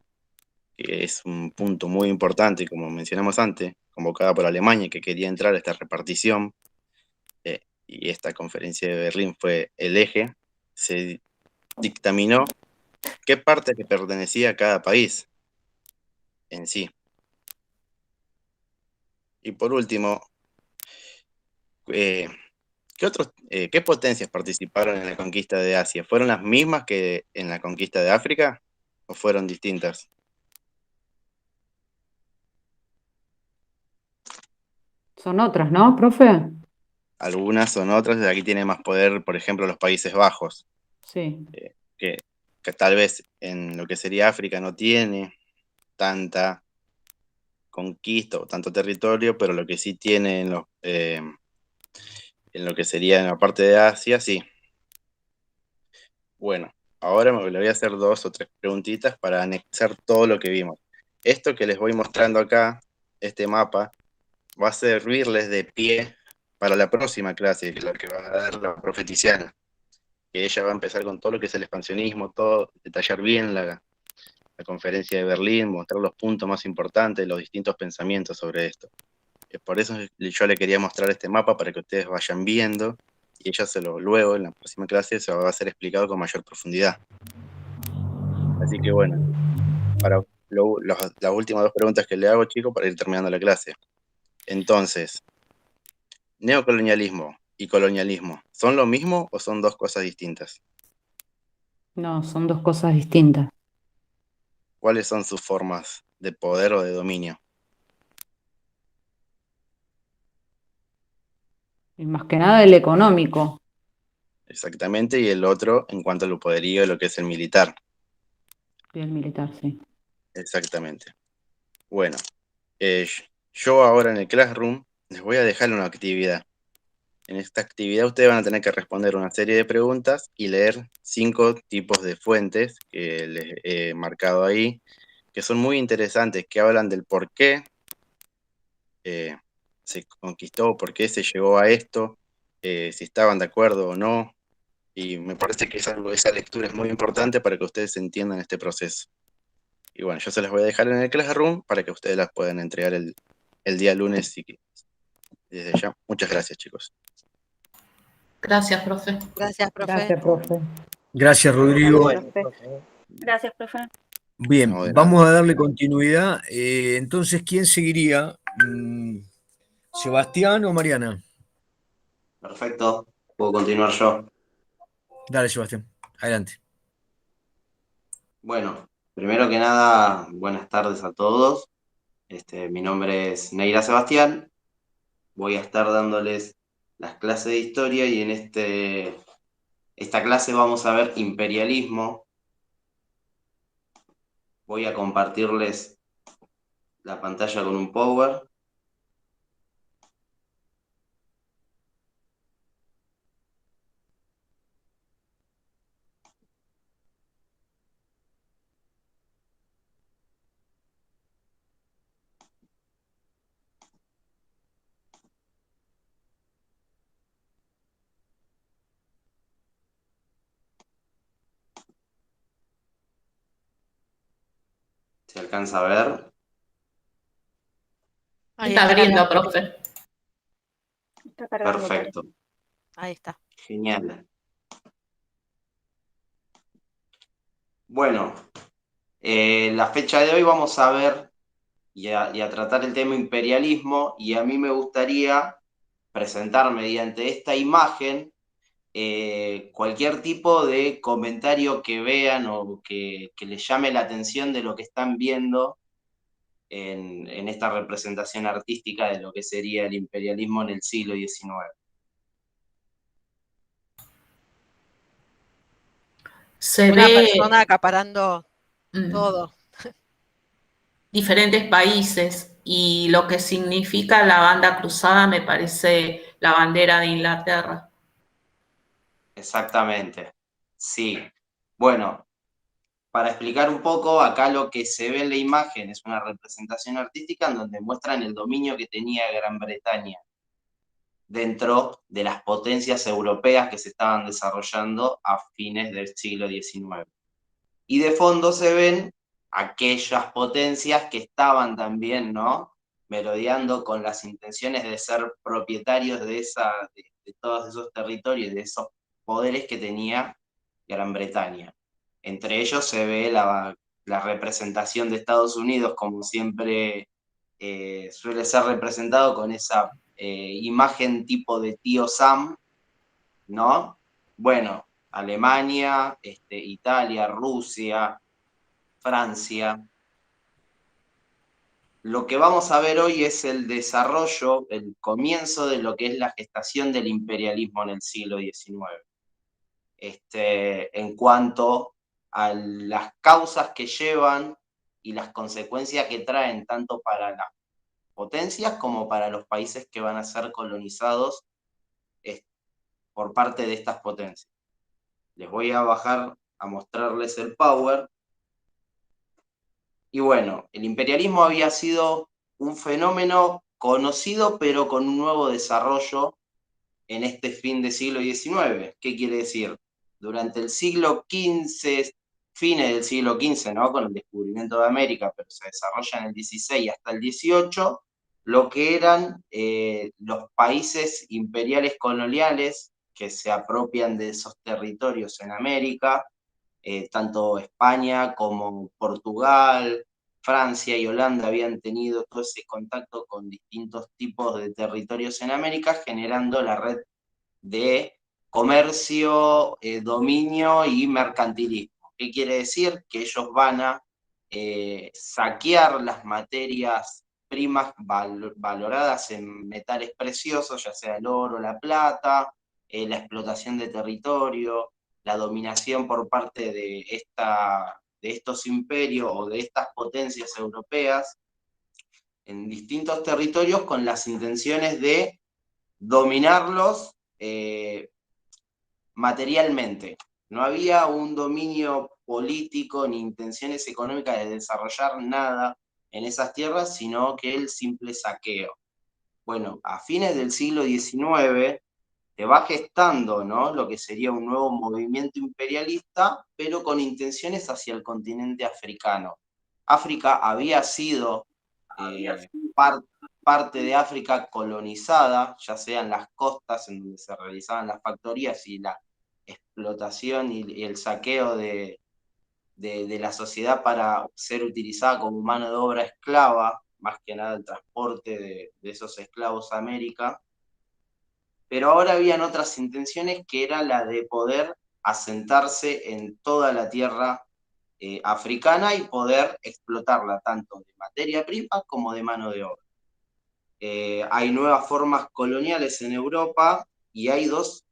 que es un punto muy importante, como mencionamos antes, convocada por Alemania, que quería entrar a esta repartición, y esta conferencia de Berlín fue el eje, se dictaminó qué parte le pertenecía a cada país en sí. Y por último, ¿qué potencias participaron en la conquista de Asia? ¿Fueron las mismas que en la conquista de África o fueron distintas? Son otras, ¿no, profe? Algunas son otras, aquí tiene más poder, por ejemplo, los Países Bajos, Sí. que tal vez en lo que sería África no tiene tanta conquista o tanto territorio, pero lo que sí tiene en lo que sería en la parte de Asia, sí. Bueno, ahora le voy a hacer 2 o 3 preguntitas para anexar todo lo que vimos. Esto que les voy mostrando acá, este mapa, va a servirles de pie para la próxima clase, que es la que va a dar la profe Tiziana, que ella va a empezar con todo lo que es el expansionismo, todo, detallar bien la conferencia de Berlín, mostrar los puntos más importantes, los distintos pensamientos sobre esto. Por eso yo le quería mostrar este mapa para que ustedes vayan viendo y ella luego en la próxima clase se va a ser explicado con mayor profundidad. Así que bueno, para las últimas 2 preguntas que le hago, chicos, para ir terminando la clase. Entonces, ¿neocolonialismo y colonialismo son lo mismo o son dos cosas distintas? No, son dos cosas distintas. ¿Cuáles son sus formas de poder o de dominio? Y más que nada el económico. Exactamente, y el otro en cuanto al poderío, lo que es el militar. Y el militar, sí. Exactamente. Bueno, yo ahora en el Classroom les voy a dejar una actividad. En esta actividad ustedes van a tener que responder una serie de preguntas y leer 5 tipos de fuentes que les he marcado ahí, que son muy interesantes, que hablan del por qué se conquistó, por qué se llegó a esto, si estaban de acuerdo o no. Y me parece que esa lectura es muy importante para que ustedes entiendan este proceso. Y bueno, yo se las voy a dejar en el Classroom para que ustedes las puedan entregar el día lunes. Y desde ya, muchas gracias, chicos. Gracias, profe. Gracias, profe. Gracias, profe. Gracias, Muy Rodrigo. bueno, profe. Gracias, profe. Bien, No, de nada. vamos a darle continuidad. Entonces, ¿quién seguiría? ¿Sebastián o Mariana? Perfecto, puedo continuar yo. Dale, Sebastián, adelante. Bueno, primero que nada, buenas tardes a todos. Mi nombre es Neira Sebastián. Voy a estar dándoles las clases de historia y en esta clase vamos a ver imperialismo. Voy a compartirles la pantalla con un power. ¿Se alcanza a ver? Ahí Está está abriendo, cargando. profe. Está cargando. Perfecto, Ahí está. genial. Bueno, la fecha de hoy vamos a ver y a tratar el tema imperialismo, y a mí me gustaría presentar mediante esta imagen cualquier tipo de comentario que vean o que les llame la atención de lo que están viendo en esta representación artística de lo que sería el imperialismo en el siglo XIX. Se Una ve persona acaparando mm, todo. diferentes países y lo que significa la banda cruzada me parece la bandera de Inglaterra. Exactamente, sí. Bueno, para explicar un poco, acá lo que se ve en la imagen es una representación artística en donde muestran el dominio que tenía Gran Bretaña dentro de las potencias europeas que se estaban desarrollando a fines del siglo XIX. Y de fondo se ven aquellas potencias que estaban también, ¿no?, merodeando con las intenciones de ser propietarios de todos esos territorios, de esos poderes que tenía Gran Bretaña. Entre ellos se ve la representación de Estados Unidos, como siempre suele ser representado con esa imagen tipo de tío Sam, ¿no? Bueno, Alemania, Italia, Rusia, Francia. Lo que vamos a ver hoy es el desarrollo, el comienzo de lo que es la gestación del imperialismo en el siglo XIX. En cuanto a las causas que llevan y las consecuencias que traen tanto para las potencias como para los países que van a ser colonizados por parte de estas potencias. Les voy a bajar a mostrarles el power. Y bueno, el imperialismo había sido un fenómeno conocido, pero con un nuevo desarrollo en este fin de siglo XIX. ¿Qué quiere decir? Durante el siglo XV, fines del siglo XV, ¿no?, con el descubrimiento de América, pero se desarrolla en el XVI hasta el XVIII, lo que eran los países imperiales coloniales que se apropian de esos territorios en América, tanto España como Portugal, Francia y Holanda habían tenido todo ese contacto con distintos tipos de territorios en América, generando la red de comercio, dominio y mercantilismo. ¿Qué quiere decir? Que ellos van a saquear las materias primas valoradas en metales preciosos, ya sea el oro, la plata, la explotación de territorio, la dominación por parte de estos imperios o de estas potencias europeas en distintos territorios con las intenciones de dominarlos materialmente. No había un dominio político ni intenciones económicas de desarrollar nada en esas tierras, sino que el simple saqueo. Bueno, a fines del siglo XIX se va gestando, ¿no?, lo que sería un nuevo movimiento imperialista, pero con intenciones hacia el continente africano. África había sido parte de África colonizada, ya sea en las costas en donde se realizaban las factorías y la explotación y el saqueo de la sociedad para ser utilizada como mano de obra esclava, más que nada el transporte de esos esclavos a América. Pero ahora habían otras intenciones, que era la de poder asentarse en toda la tierra africana y poder explotarla tanto de materia prima como de mano de obra. Hay nuevas formas coloniales en Europa y hay dos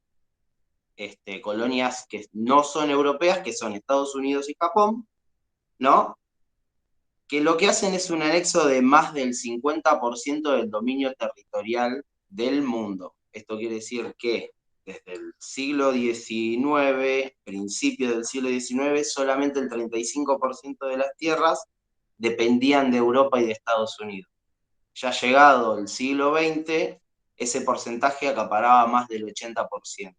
colonias que no son europeas, que son Estados Unidos y Japón, ¿no?, que lo que hacen es un anexo de más del 50% del dominio territorial del mundo. Esto quiere decir que desde el siglo XIX, principio del siglo XIX, solamente el 35% de las tierras dependían de Europa y de Estados Unidos. Ya llegado el siglo XX, ese porcentaje acaparaba más del 80%.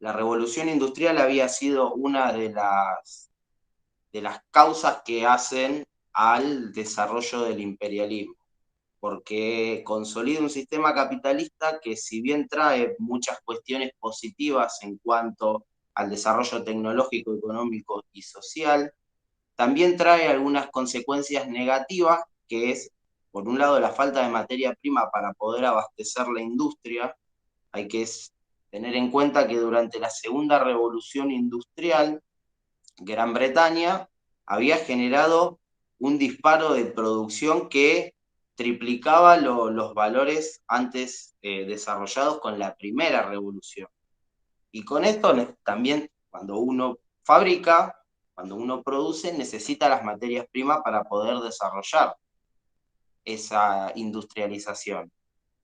La revolución industrial había sido una de las causas que hacen al desarrollo del imperialismo, porque consolida un sistema capitalista que, si bien trae muchas cuestiones positivas en cuanto al desarrollo tecnológico, económico y social, también trae algunas consecuencias negativas, que es, por un lado, la falta de materia prima para poder abastecer la industria. Hay que tener en cuenta que durante la Segunda Revolución Industrial, Gran Bretaña había generado un disparo de producción que triplicaba los valores antes desarrollados con la primera revolución. Y con esto también, cuando uno fabrica, cuando uno produce, necesita las materias primas para poder desarrollar esa industrialización.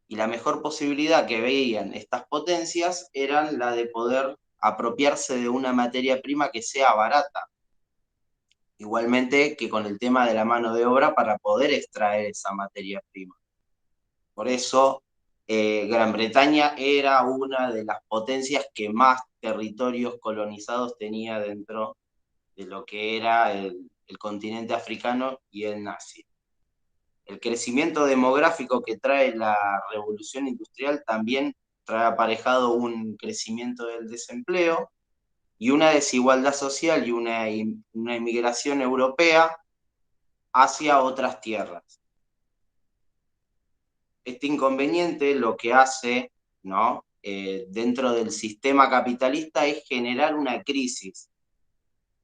Y la mejor posibilidad que veían estas potencias era la de poder apropiarse de una materia prima que sea barata. Igualmente que con el tema de la mano de obra para poder extraer esa materia prima. Por eso, Gran Bretaña era una de las potencias que más territorios colonizados tenía dentro de lo que era el continente africano y el nazi. El crecimiento demográfico que trae la revolución industrial también trae aparejado un crecimiento del desempleo y una desigualdad social y una inmigración europea hacia otras tierras. Este inconveniente lo que hace, ¿no?, dentro del sistema capitalista es generar una crisis.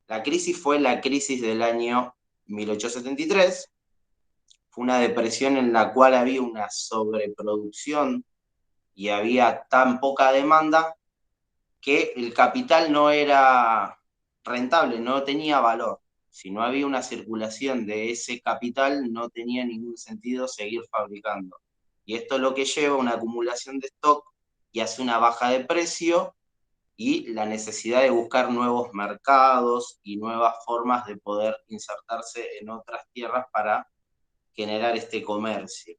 La crisis fue la crisis del año 1873, fue una depresión en la cual había una sobreproducción y había tan poca demanda que el capital no era rentable, no tenía valor. Si no había una circulación de ese capital, no tenía ningún sentido seguir fabricando. Y esto es lo que lleva a una acumulación de stock y hace una baja de precio y la necesidad de buscar nuevos mercados y nuevas formas de poder insertarse en otras tierras para generar este comercio.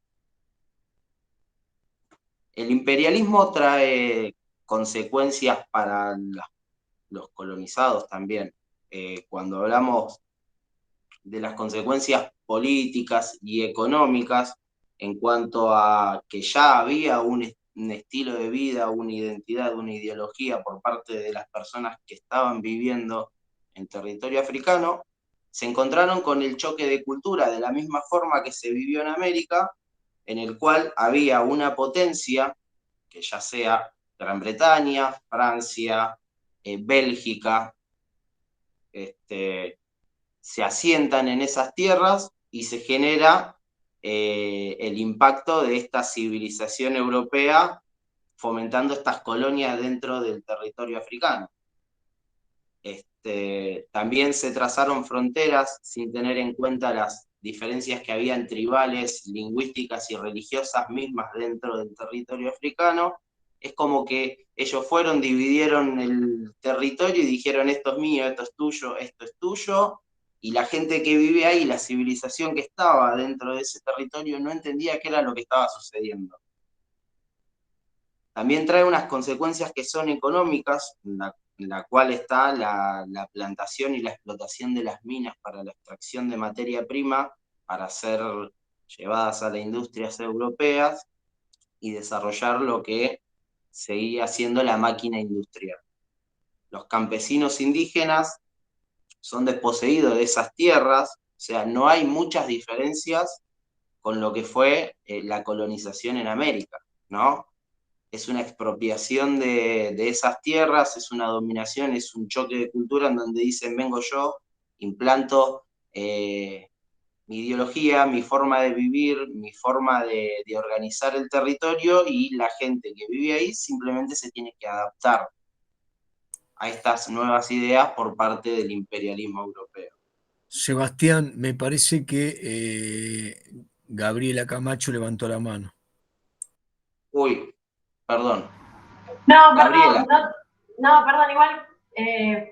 El imperialismo trae consecuencias para los colonizados también. Cuando hablamos de las consecuencias políticas y económicas, en cuanto a que ya había un estilo de vida, una identidad, una ideología por parte de las personas que estaban viviendo en territorio africano, se encontraron con el choque de cultura de la misma forma que se vivió en América, en el cual había una potencia, que ya sea Gran Bretaña, Francia, Bélgica, se asientan en esas tierras y se genera el impacto de esta civilización europea fomentando estas colonias dentro del territorio africano. También se trazaron fronteras sin tener en cuenta las diferencias que habían tribales, lingüísticas y religiosas mismas dentro del territorio africano. Es como que ellos fueron, dividieron el territorio y dijeron esto es mío, esto es tuyo, y la gente que vive ahí, la civilización que estaba dentro de ese territorio no entendía qué era lo que estaba sucediendo. También trae unas consecuencias que son económicas, en la cual está la plantación y la explotación de las minas para la extracción de materia prima para ser llevadas a las industrias europeas y desarrollar lo que seguía siendo la máquina industrial. Los campesinos indígenas son desposeídos de esas tierras, o sea, no hay muchas diferencias con lo que fue la colonización en América, ¿no? Es una expropiación de esas tierras, es una dominación, es un choque de cultura en donde dicen, vengo yo, implanto mi ideología, mi forma de vivir, mi forma de organizar el territorio, y la gente que vive ahí simplemente se tiene que adaptar a estas nuevas ideas por parte del imperialismo europeo. Sebastián, me parece que Gabriela Camacho levantó la mano. Uy, perdón. No, Gabriela. perdón, no, perdón, igual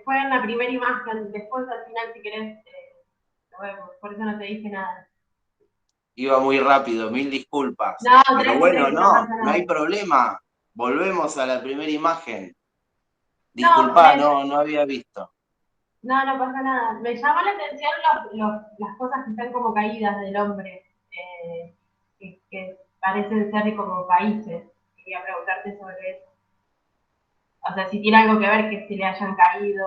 fue en la primera imagen, después al final si querés, lo vemos, por eso no te dije nada. Iba muy rápido, mil disculpas. No, pero bueno, no no pasa nada. hay problema. Volvemos a la primera imagen. Disculpa, no había visto. No pasa nada. Me llamó la atención las cosas que están como caídas del hombre, que parecen ser como países. Quería preguntarte sobre eso. O sea, si tiene algo que ver que se le hayan caído.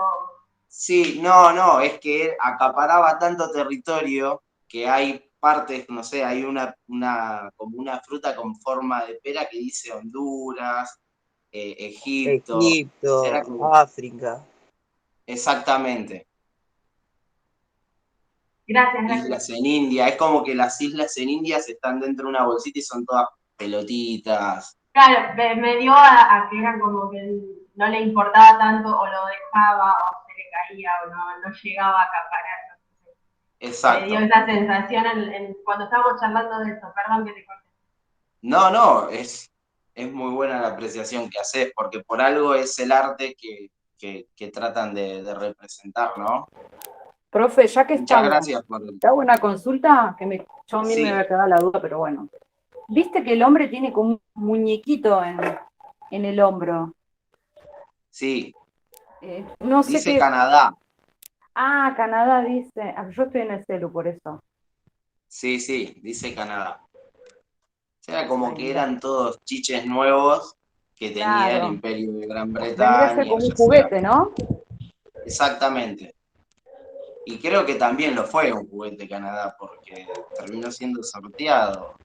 Sí, no, es que acaparaba tanto territorio que hay partes, no sé, hay como una fruta con forma de pera que dice Honduras, Egipto. África. Exactamente. Gracias. Islas en India, es como que las islas en India están dentro de una bolsita y son todas pelotitas. Claro, me dio a que eran como que no le importaba tanto, o lo dejaba, o se le caía, o no llegaba a acaparar. Exacto. Me dio esa sensación cuando estábamos charlando de eso, perdón que te corté. No, es muy buena la apreciación que haces, porque por algo es el arte que tratan de representar, ¿no? Profe, ya que Muchas gracias te hago una consulta, que yo a mí Sí. me había quedado la duda, pero bueno. ¿Viste que el hombre tiene como un muñequito en el hombro? Sí. No sé dice qué. Canadá. Ah, Canadá dice. Yo estoy en el celu, por eso. Sí, dice Canadá. O sea, como que eran todos chiches nuevos que tenía el Imperio de Gran Bretaña. Vendría a ser como un juguete, ¿no? Exactamente. Y creo que también lo fue un juguete Canadá, porque terminó siendo sorteado.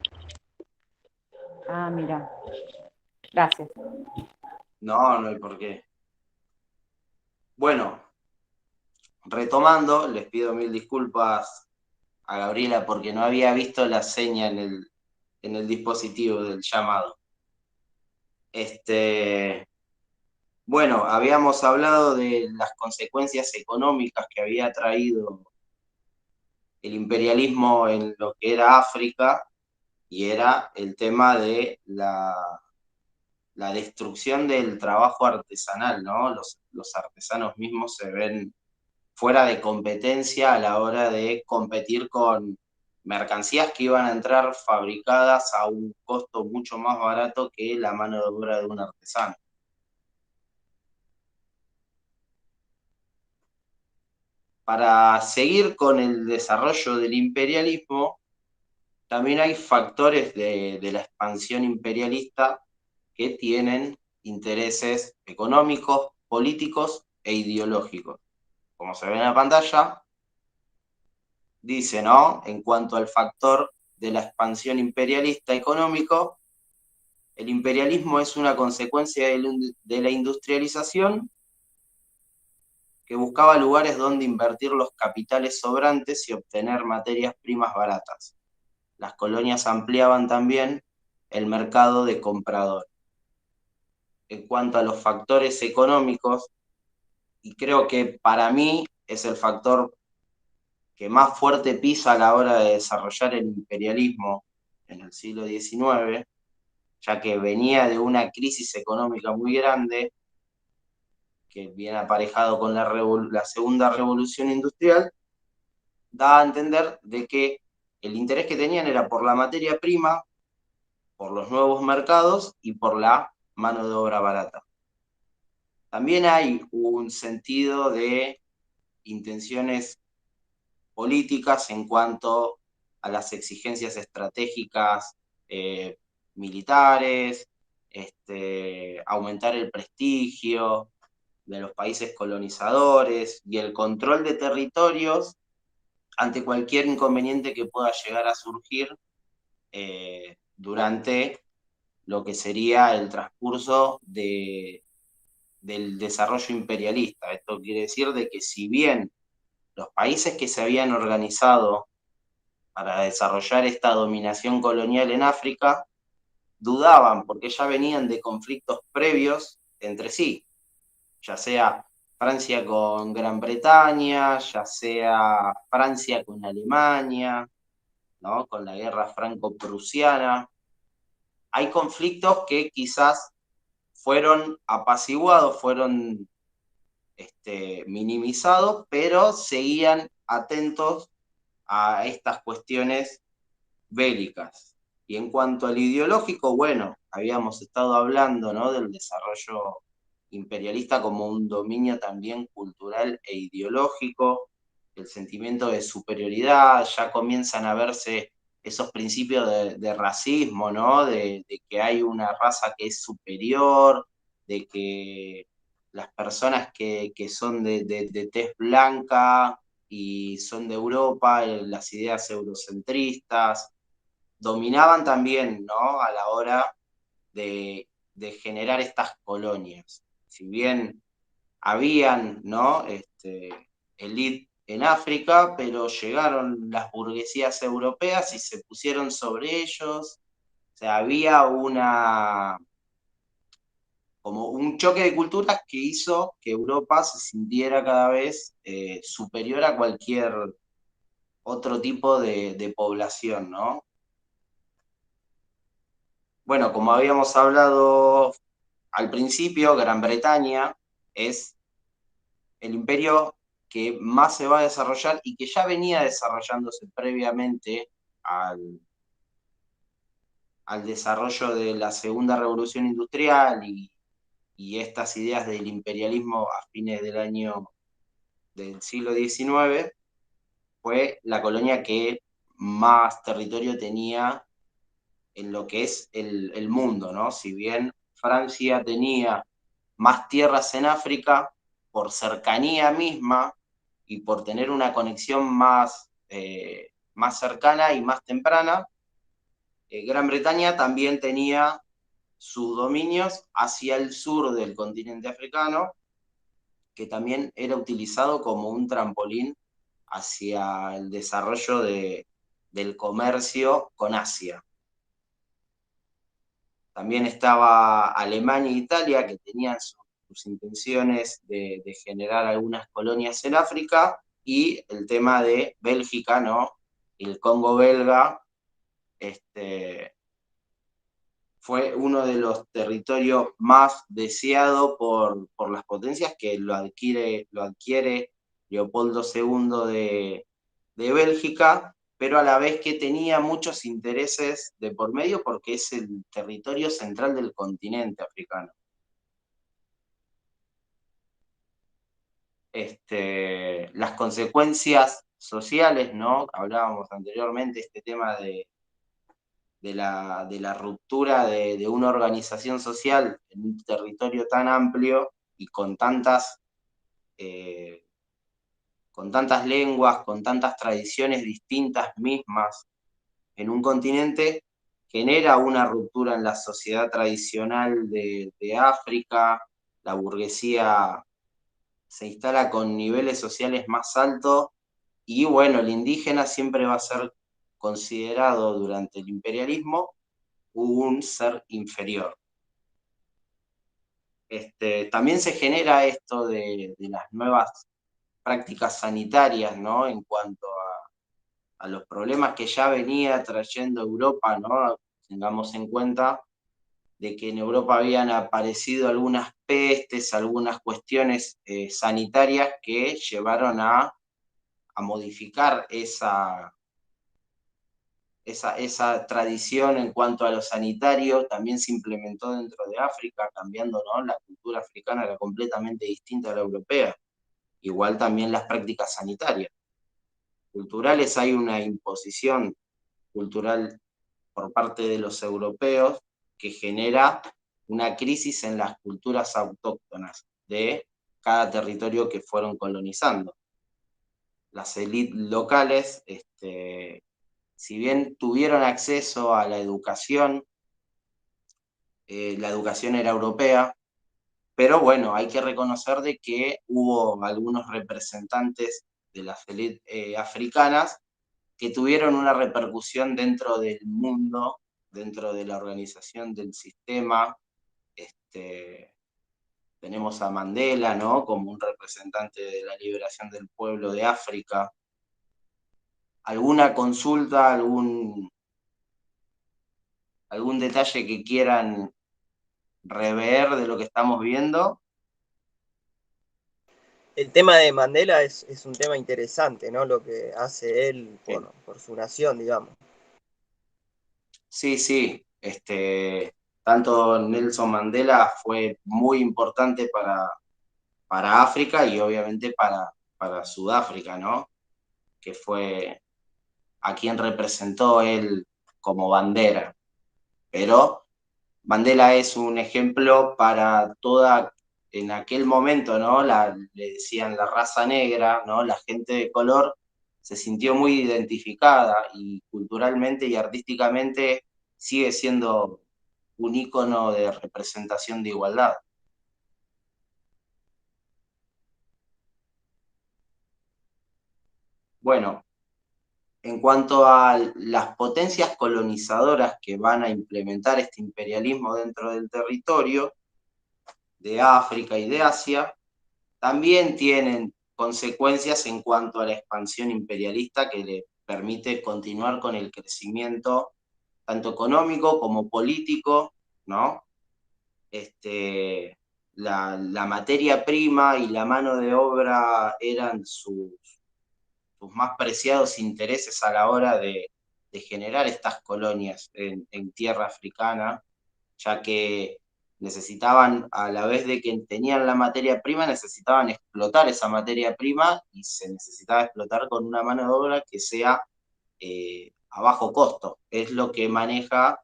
Ah, mira. Gracias. No hay por qué. Bueno, retomando, les pido mil disculpas a Gabriela porque no había visto la seña en el dispositivo del llamado. Bueno, habíamos hablado de las consecuencias económicas que había traído el imperialismo en lo que era África, y era el tema de la destrucción del trabajo artesanal, ¿no? Los artesanos mismos se ven fuera de competencia a la hora de competir con mercancías que iban a entrar fabricadas a un costo mucho más barato que la mano de obra de un artesano. Para seguir con el desarrollo del imperialismo, también hay factores de la expansión imperialista que tienen intereses económicos, políticos e ideológicos. Como se ve en la pantalla, dice, ¿no? En cuanto al factor de la expansión imperialista económico, el imperialismo es una consecuencia de la industrialización que buscaba lugares donde invertir los capitales sobrantes y obtener materias primas baratas. Las colonias ampliaban también el mercado de comprador. En cuanto a los factores económicos, y creo que para mí es el factor que más fuerte pisa a la hora de desarrollar el imperialismo en el siglo XIX, ya que venía de una crisis económica muy grande, que viene aparejado con la segunda revolución industrial, da a entender de que el interés que tenían era por la materia prima, por los nuevos mercados y por la mano de obra barata. También hay un sentido de intenciones políticas en cuanto a las exigencias estratégicas militares, aumentar el prestigio de los países colonizadores y el control de territorios ante cualquier inconveniente que pueda llegar a surgir durante lo que sería el transcurso del desarrollo imperialista. Esto quiere decir de que si bien los países que se habían organizado para desarrollar esta dominación colonial en África dudaban porque ya venían de conflictos previos entre sí, ya sea Francia con Gran Bretaña, ya sea Francia con Alemania, ¿no? Con la guerra franco-prusiana. Hay conflictos que quizás fueron apaciguados, fueron minimizados, pero seguían atentos a estas cuestiones bélicas. Y en cuanto al ideológico, bueno, habíamos estado hablando, ¿no?, del desarrollo imperialista como un dominio también cultural e ideológico, el sentimiento de superioridad, ya comienzan a verse esos principios de racismo, ¿no?, de que hay una raza que es superior, de que las personas que son de tez blanca y son de Europa, las ideas eurocentristas, dominaban también, ¿no?, a la hora de generar estas colonias. Si bien habían, ¿no?, elite en África, pero llegaron las burguesías europeas y se pusieron sobre ellos. O sea, había como un choque de culturas que hizo que Europa se sintiera cada vez superior a cualquier otro tipo de población, ¿no? Bueno, como habíamos hablado al principio, Gran Bretaña es el imperio que más se va a desarrollar y que ya venía desarrollándose previamente al desarrollo de la segunda revolución industrial y estas ideas del imperialismo a fines del siglo XIX, fue la colonia que más territorio tenía en lo que es el mundo, ¿no? Si bien Francia tenía más tierras en África, por cercanía misma y por tener una conexión más cercana y más temprana, Gran Bretaña también tenía sus dominios hacia el sur del continente africano, que también era utilizado como un trampolín hacia el desarrollo del comercio con Asia. También estaba Alemania e Italia, que tenían sus intenciones de generar algunas colonias en África, y el tema de Bélgica, ¿no? El Congo belga fue uno de los territorios más deseados por las potencias, que lo adquiere Leopoldo II de Bélgica, pero a la vez que tenía muchos intereses de por medio porque es el territorio central del continente africano. Las consecuencias sociales, ¿no? Hablábamos anteriormente este tema de la ruptura de una organización social en un territorio tan amplio y con tantas con tantas lenguas, con tantas tradiciones distintas mismas en un continente, genera una ruptura en la sociedad tradicional de África. La burguesía se instala con niveles sociales más altos y bueno, el indígena siempre va a ser considerado durante el imperialismo un ser inferior. También se genera esto de las nuevas prácticas sanitarias, ¿no? En cuanto a los problemas que ya venía trayendo Europa, ¿no? Tengamos en cuenta de que en Europa habían aparecido algunas pestes, algunas cuestiones sanitarias que llevaron a modificar esa tradición en cuanto a lo sanitario. También se implementó dentro de África, cambiando, ¿no? La cultura africana era completamente distinta a la europea. Igual también las prácticas sanitarias. Culturales, hay una imposición cultural por parte de los europeos que genera una crisis en las culturas autóctonas de cada territorio que fueron colonizando. Las élites locales, si bien tuvieron acceso a la educación era europea, pero bueno, hay que reconocer de que hubo algunos representantes de las élites africanas que tuvieron una repercusión dentro del mundo, dentro de la organización del sistema. Tenemos a Mandela, ¿no? Como un representante de la liberación del pueblo de África. ¿Alguna consulta, algún detalle que quieran rever de lo que estamos viendo? El tema de Mandela es un tema interesante, ¿no? Lo que hace él por su nación, digamos. Sí, sí. Tanto Nelson Mandela fue muy importante para África y obviamente para Sudáfrica, ¿no? Que fue a quien representó él como bandera. Pero Mandela es un ejemplo para toda, en aquel momento, ¿no? Le decían la raza negra, ¿no? La gente de color se sintió muy identificada y culturalmente y artísticamente sigue siendo un ícono de representación de igualdad. Bueno, en cuanto a las potencias colonizadoras que van a implementar este imperialismo dentro del territorio de África y de Asia, también tienen consecuencias en cuanto a la expansión imperialista que le permite continuar con el crecimiento tanto económico como político, ¿no? La materia prima y la mano de obra eran sus más preciados intereses a la hora de generar estas colonias en tierra africana, ya que necesitaban, a la vez de que tenían la materia prima, necesitaban explotar esa materia prima y se necesitaba explotar con una mano de obra que sea a bajo costo. Es lo que maneja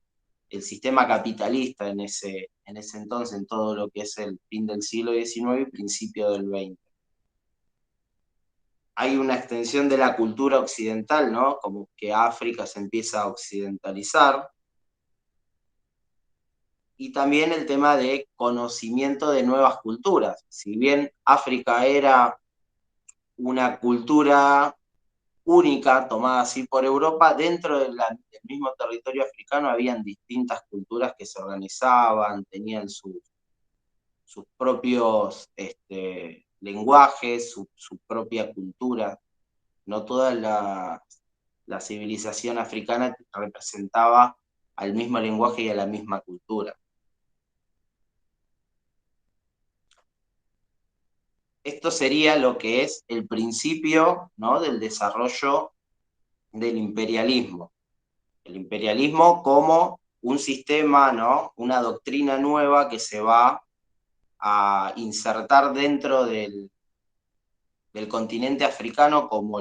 el sistema capitalista en ese entonces, en todo lo que es el fin del siglo XIX y principio del XX. Hay una extensión de la cultura occidental, ¿no? Como que África se empieza a occidentalizar. Y también el tema de conocimiento de nuevas culturas. Si bien África era una cultura única, tomada así por Europa, dentro del mismo territorio africano habían distintas culturas que se organizaban, tenían sus propios lenguajes, su propia cultura. No toda la civilización africana representaba al mismo lenguaje y a la misma cultura. Esto sería lo que es el principio, ¿no? Del desarrollo del imperialismo. El imperialismo como un sistema, ¿no? Una doctrina nueva que se va a insertar dentro del continente africano como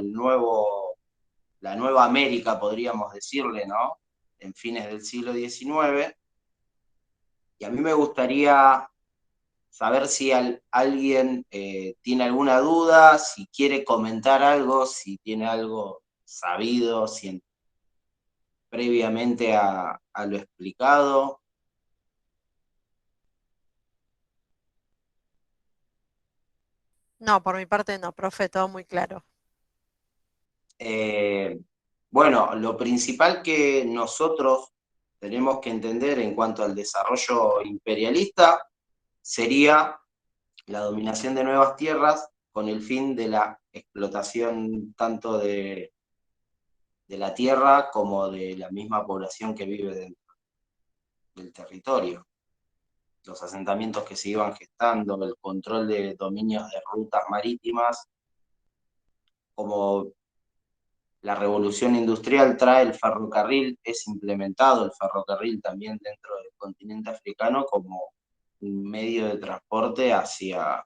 la nueva América, podríamos decirle, ¿no? En fines del siglo XIX. Y a mí me gustaría saber si alguien tiene alguna duda, si quiere comentar algo, si tiene algo sabido previamente a lo explicado. No, por mi parte no, profe, todo muy claro. Bueno, lo principal que nosotros tenemos que entender en cuanto al desarrollo imperialista sería la dominación de nuevas tierras con el fin de la explotación tanto de la tierra como de la misma población que vive dentro del territorio. Los asentamientos que se iban gestando, el control de dominios de rutas marítimas, como la revolución industrial trae el ferrocarril, es implementado el ferrocarril también dentro del continente africano como un medio de transporte hacia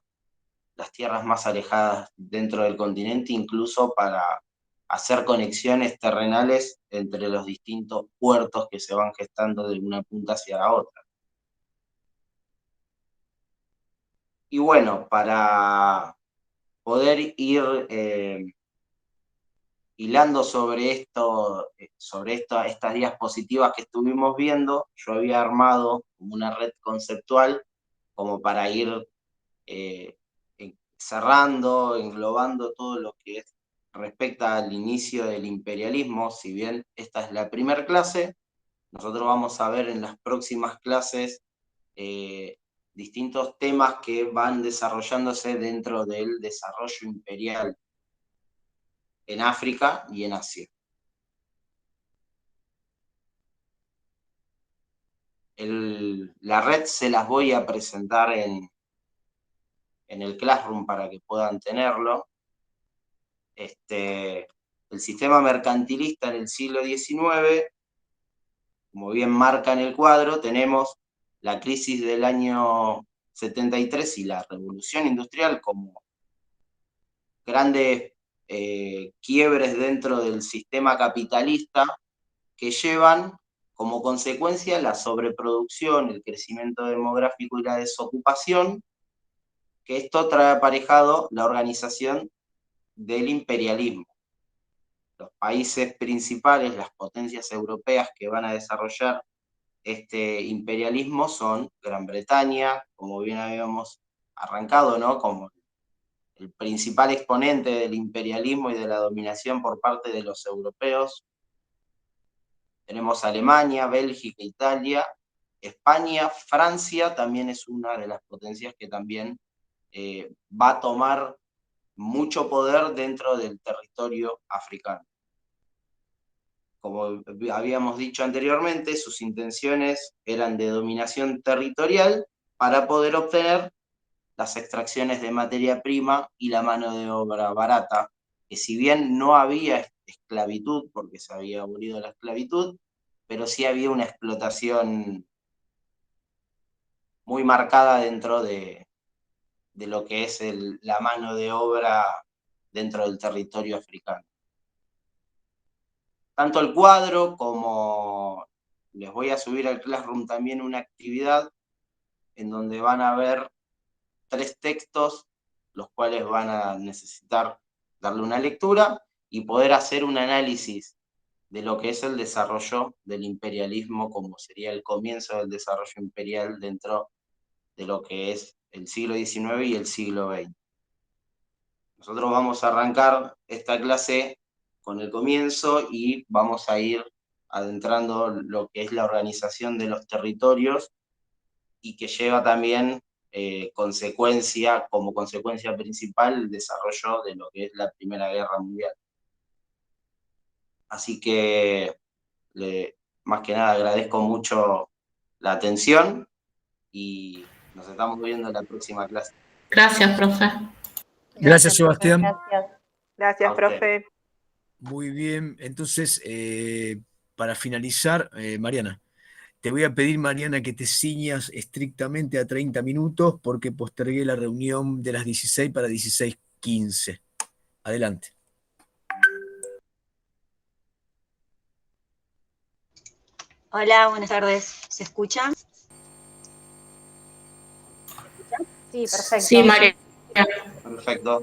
las tierras más alejadas dentro del continente, incluso para hacer conexiones terrenales entre los distintos puertos que se van gestando de una punta hacia la otra. Y bueno, para poder ir hilando sobre estas diapositivas que estuvimos viendo, yo había armado una red conceptual como para ir cerrando, englobando todo lo que respecta al inicio del imperialismo. Si bien esta es la primera clase, nosotros vamos a ver en las próximas clases distintos temas que van desarrollándose dentro del desarrollo imperial en África y en Asia. La red se las voy a presentar en el Classroom para que puedan tenerlo. El sistema mercantilista en el siglo XIX, como bien marca en el cuadro, tenemos la crisis del año 73 y la revolución industrial como grandes quiebres dentro del sistema capitalista que llevan como consecuencia la sobreproducción, el crecimiento demográfico y la desocupación, que esto trae aparejado la organización del imperialismo. Los países principales, las potencias europeas que van a desarrollar este imperialismo son Gran Bretaña, como bien habíamos arrancado, ¿no? Como el principal exponente del imperialismo y de la dominación por parte de los europeos. Tenemos Alemania, Bélgica, Italia, España, Francia también es una de las potencias que también va a tomar mucho poder dentro del territorio africano. Como habíamos dicho anteriormente, sus intenciones eran de dominación territorial para poder obtener las extracciones de materia prima y la mano de obra barata, que si bien no había esclavitud, porque se había abolido la esclavitud, pero sí había una explotación muy marcada dentro de lo que es la mano de obra dentro del territorio africano. Tanto el cuadro como les voy a subir al Classroom también una actividad en donde van a ver 3 textos, los cuales van a necesitar darle una lectura y poder hacer un análisis de lo que es el desarrollo del imperialismo, como sería el comienzo del desarrollo imperial dentro de lo que es el siglo XIX y el siglo XX. Nosotros vamos a arrancar esta clase con el comienzo y vamos a ir adentrando lo que es la organización de los territorios y que lleva también como consecuencia principal el desarrollo de lo que es la Primera Guerra Mundial. Así que más que nada agradezco mucho la atención y nos estamos viendo en la próxima clase. Gracias, profe. Gracias, Sebastián. Gracias, profe. Muy bien, entonces, para finalizar, Mariana, te voy a pedir, Mariana, que te ciñas estrictamente a 30 minutos porque postergué la reunión de las 16 para 16:15. Adelante. Hola, buenas tardes. ¿Se escucha? Sí, perfecto. Sí, María. Perfecto.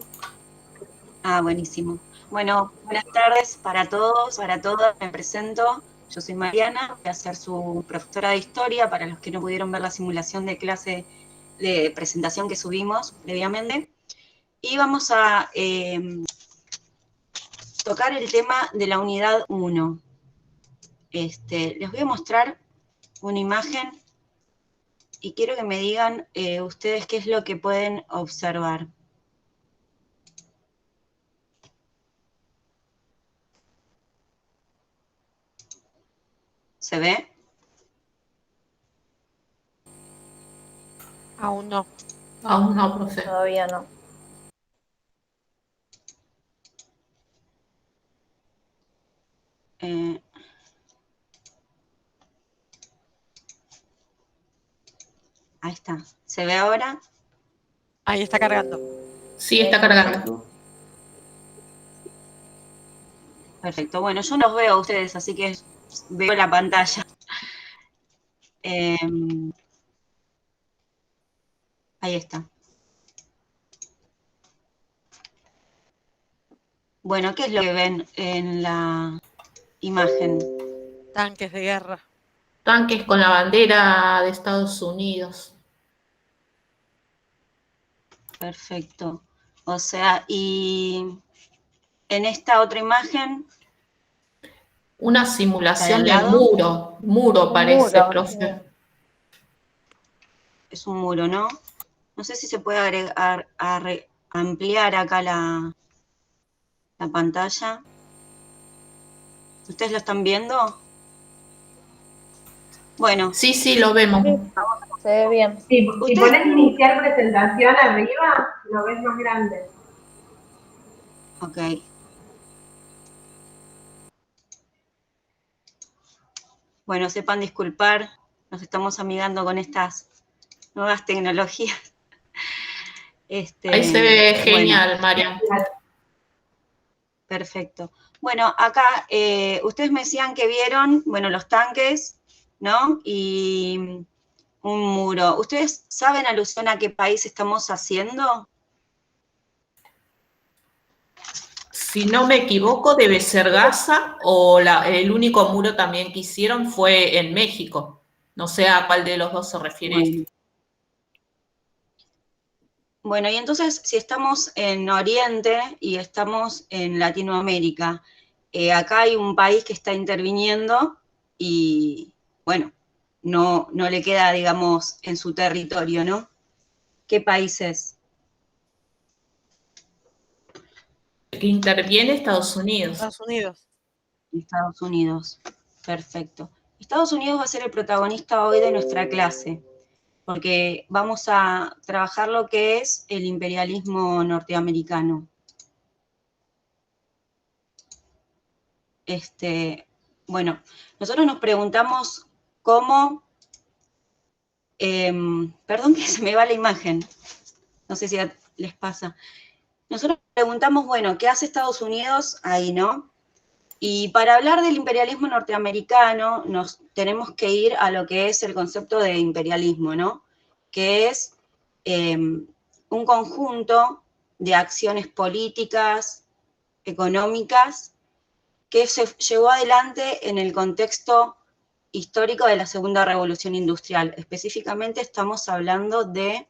Ah, buenísimo. Bueno, buenas tardes para todos, para todas. Me presento. Yo soy Mariana, voy a ser su profesora de historia para los que no pudieron ver la simulación de clase de presentación que subimos previamente. Y vamos a tocar el tema de la unidad 1. Les voy a mostrar una imagen y quiero que me digan ustedes qué es lo que pueden observar. ¿Se ve? Aún no. Aún no, profe. Todavía no. Ahí está. ¿Se ve ahora? Ahí está cargando. Sí, está cargando. Perfecto. Bueno, yo no los veo a ustedes, así que veo la pantalla. Ahí está. Bueno, ¿qué es lo que ven en la imagen? Tanques de guerra. Tanques con la bandera de Estados Unidos. Perfecto. O sea, y en esta otra imagen... Una simulación de lado? muro parece, profe. Es un muro, ¿no? No sé si se puede agregar, ampliar acá la pantalla. ¿Ustedes lo están viendo? Bueno. Sí, lo vemos. Se ve bien. Sí, si pones iniciar presentación arriba, lo ves más grande. Ok. Bueno, sepan disculpar, nos estamos amigando con estas nuevas tecnologías. Ahí se ve genial, bueno. Marian. Perfecto. Bueno, acá ustedes me decían que vieron, bueno, los tanques, ¿no? Y un muro. ¿Ustedes saben alusión a qué país estamos haciendo? Si no me equivoco, debe ser Gaza, o el único muro también que hicieron fue en México. No sé a cuál de los dos se refiere. Bueno, y entonces, si estamos en Oriente y estamos en Latinoamérica, acá hay un país que está interviniendo y, bueno, no le queda, digamos, en su territorio, ¿no? ¿Qué país es? Que interviene Estados Unidos. Estados Unidos. Estados Unidos, perfecto. Estados Unidos va a ser el protagonista hoy de nuestra clase, porque vamos a trabajar lo que es el imperialismo norteamericano. Bueno, nosotros nos preguntamos cómo... perdón que se me va la imagen, no sé si les pasa. Nosotros preguntamos, bueno, ¿qué hace Estados Unidos ahí, no? Y para hablar del imperialismo norteamericano, nos tenemos que ir a lo que es el concepto de imperialismo, ¿no? Que es un conjunto de acciones políticas, económicas, que se llevó adelante en el contexto histórico de la Segunda Revolución Industrial. Específicamente estamos hablando de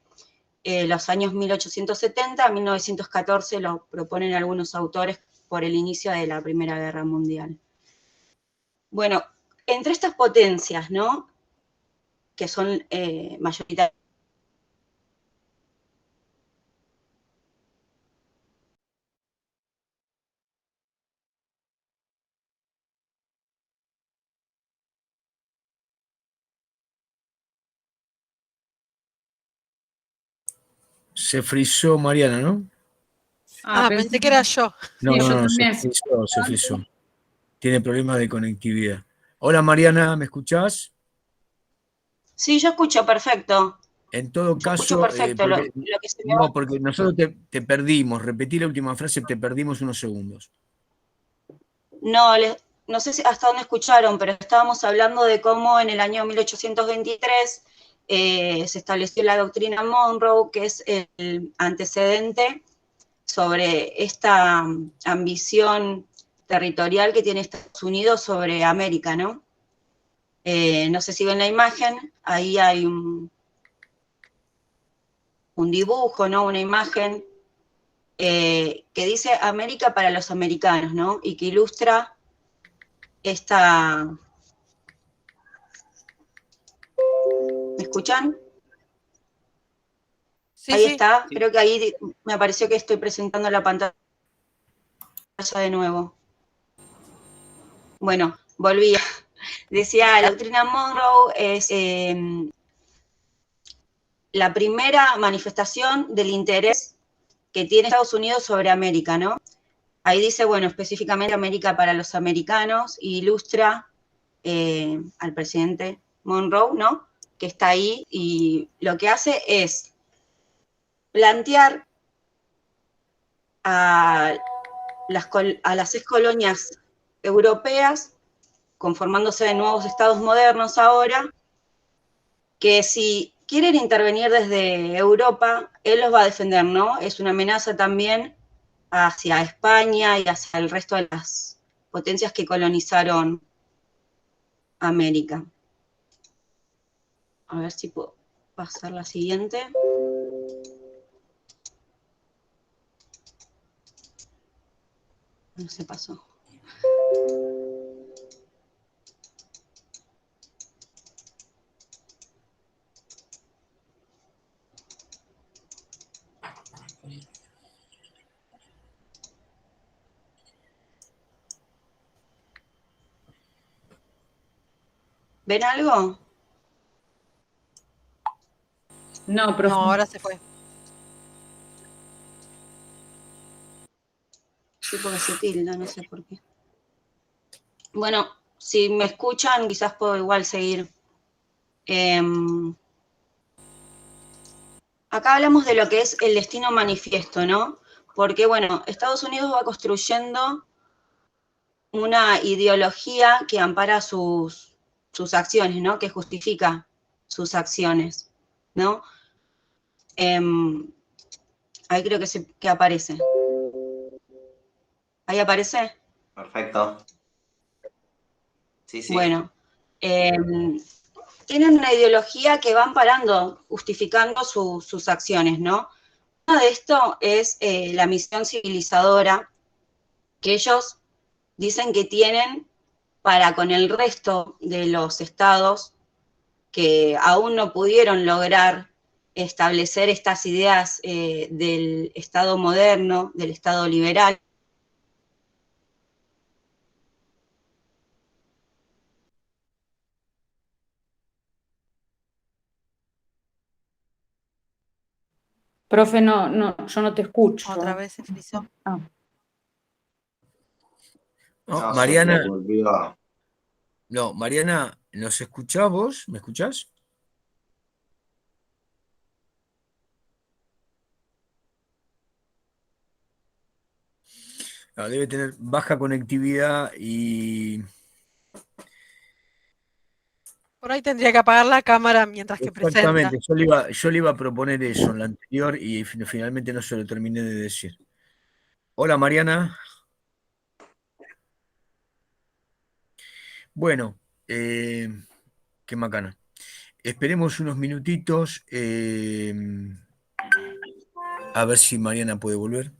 los años 1870 a 1914, lo proponen algunos autores por el inicio de la Primera Guerra Mundial. Bueno, entre estas potencias, ¿no?, que son mayoritarias, Se frizó Mariana, ¿no? Pensé que era yo. No, se frizó. Tiene problemas de conectividad. Hola Mariana, ¿me escuchás? Sí, yo escucho perfecto. En todo caso, escucho perfecto, porque nosotros te perdimos. Repetí la última frase, te perdimos unos segundos. No sé hasta dónde escucharon, pero estábamos hablando de cómo en el año 1823 se estableció la doctrina Monroe, que es el antecedente sobre esta ambición territorial que tiene Estados Unidos sobre América, ¿no? No sé si ven la imagen, ahí hay un dibujo, ¿no? Una imagen que dice América para los americanos, ¿no? Y que ilustra esta... ¿Me escuchan? Sí, Ahí sí. está, creo que ahí me apareció que estoy presentando la pantalla de nuevo. Bueno, volvía. Decía, la doctrina Monroe es la primera manifestación del interés que tiene Estados Unidos sobre América, ¿no? Ahí dice, bueno, específicamente América para los americanos, e ilustra al presidente Monroe, ¿no? Que está ahí y lo que hace es plantear a las ex colonias europeas, conformándose de nuevos estados modernos ahora, que si quieren intervenir desde Europa, él los va a defender, ¿no? Es una amenaza también hacia España y hacia el resto de las potencias que colonizaron América. A ver si puedo pasar la siguiente. No se pasó. ¿Ven algo? No, profe. No, ahora se fue. Sí, porque se tilda, no sé por qué. Bueno, si me escuchan, quizás puedo igual seguir. Acá hablamos de lo que es el destino manifiesto, ¿no? Porque, bueno, Estados Unidos va construyendo una ideología que ampara sus acciones, ¿no? Que justifica sus acciones, ¿no? Ahí creo que aparece. ¿Ahí aparece? Perfecto. Sí, sí. Bueno, tienen una ideología que va amparando, justificando sus acciones, ¿no? Uno de esto es la misión civilizadora que ellos dicen que tienen para con el resto de los estados que aún no pudieron lograr establecer estas ideas del Estado moderno, del Estado liberal. Profe, yo no te escucho. Otra vez se frizó. Ah. No, No, Mariana, se me volvió. no, Mariana, ¿nos escuchás vos? ¿Me escuchás? No, debe tener baja conectividad y Por ahí tendría que apagar la cámara mientras que presenta. exactamente, yo le iba a proponer eso en la anterior y finalmente no se lo terminé de decir. Hola Mariana. Bueno, qué macana. Esperemos unos minutitos a ver si Mariana puede volver.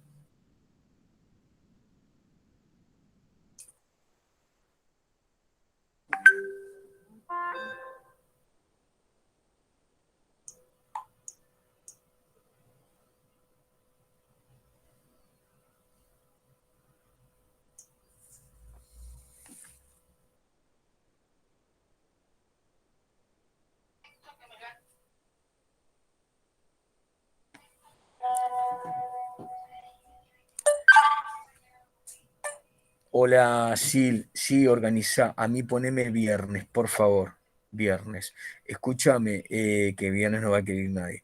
Hola, sí, organiza. A mí poneme viernes, por favor. Viernes. Escúchame, que viernes no va a querer ir nadie.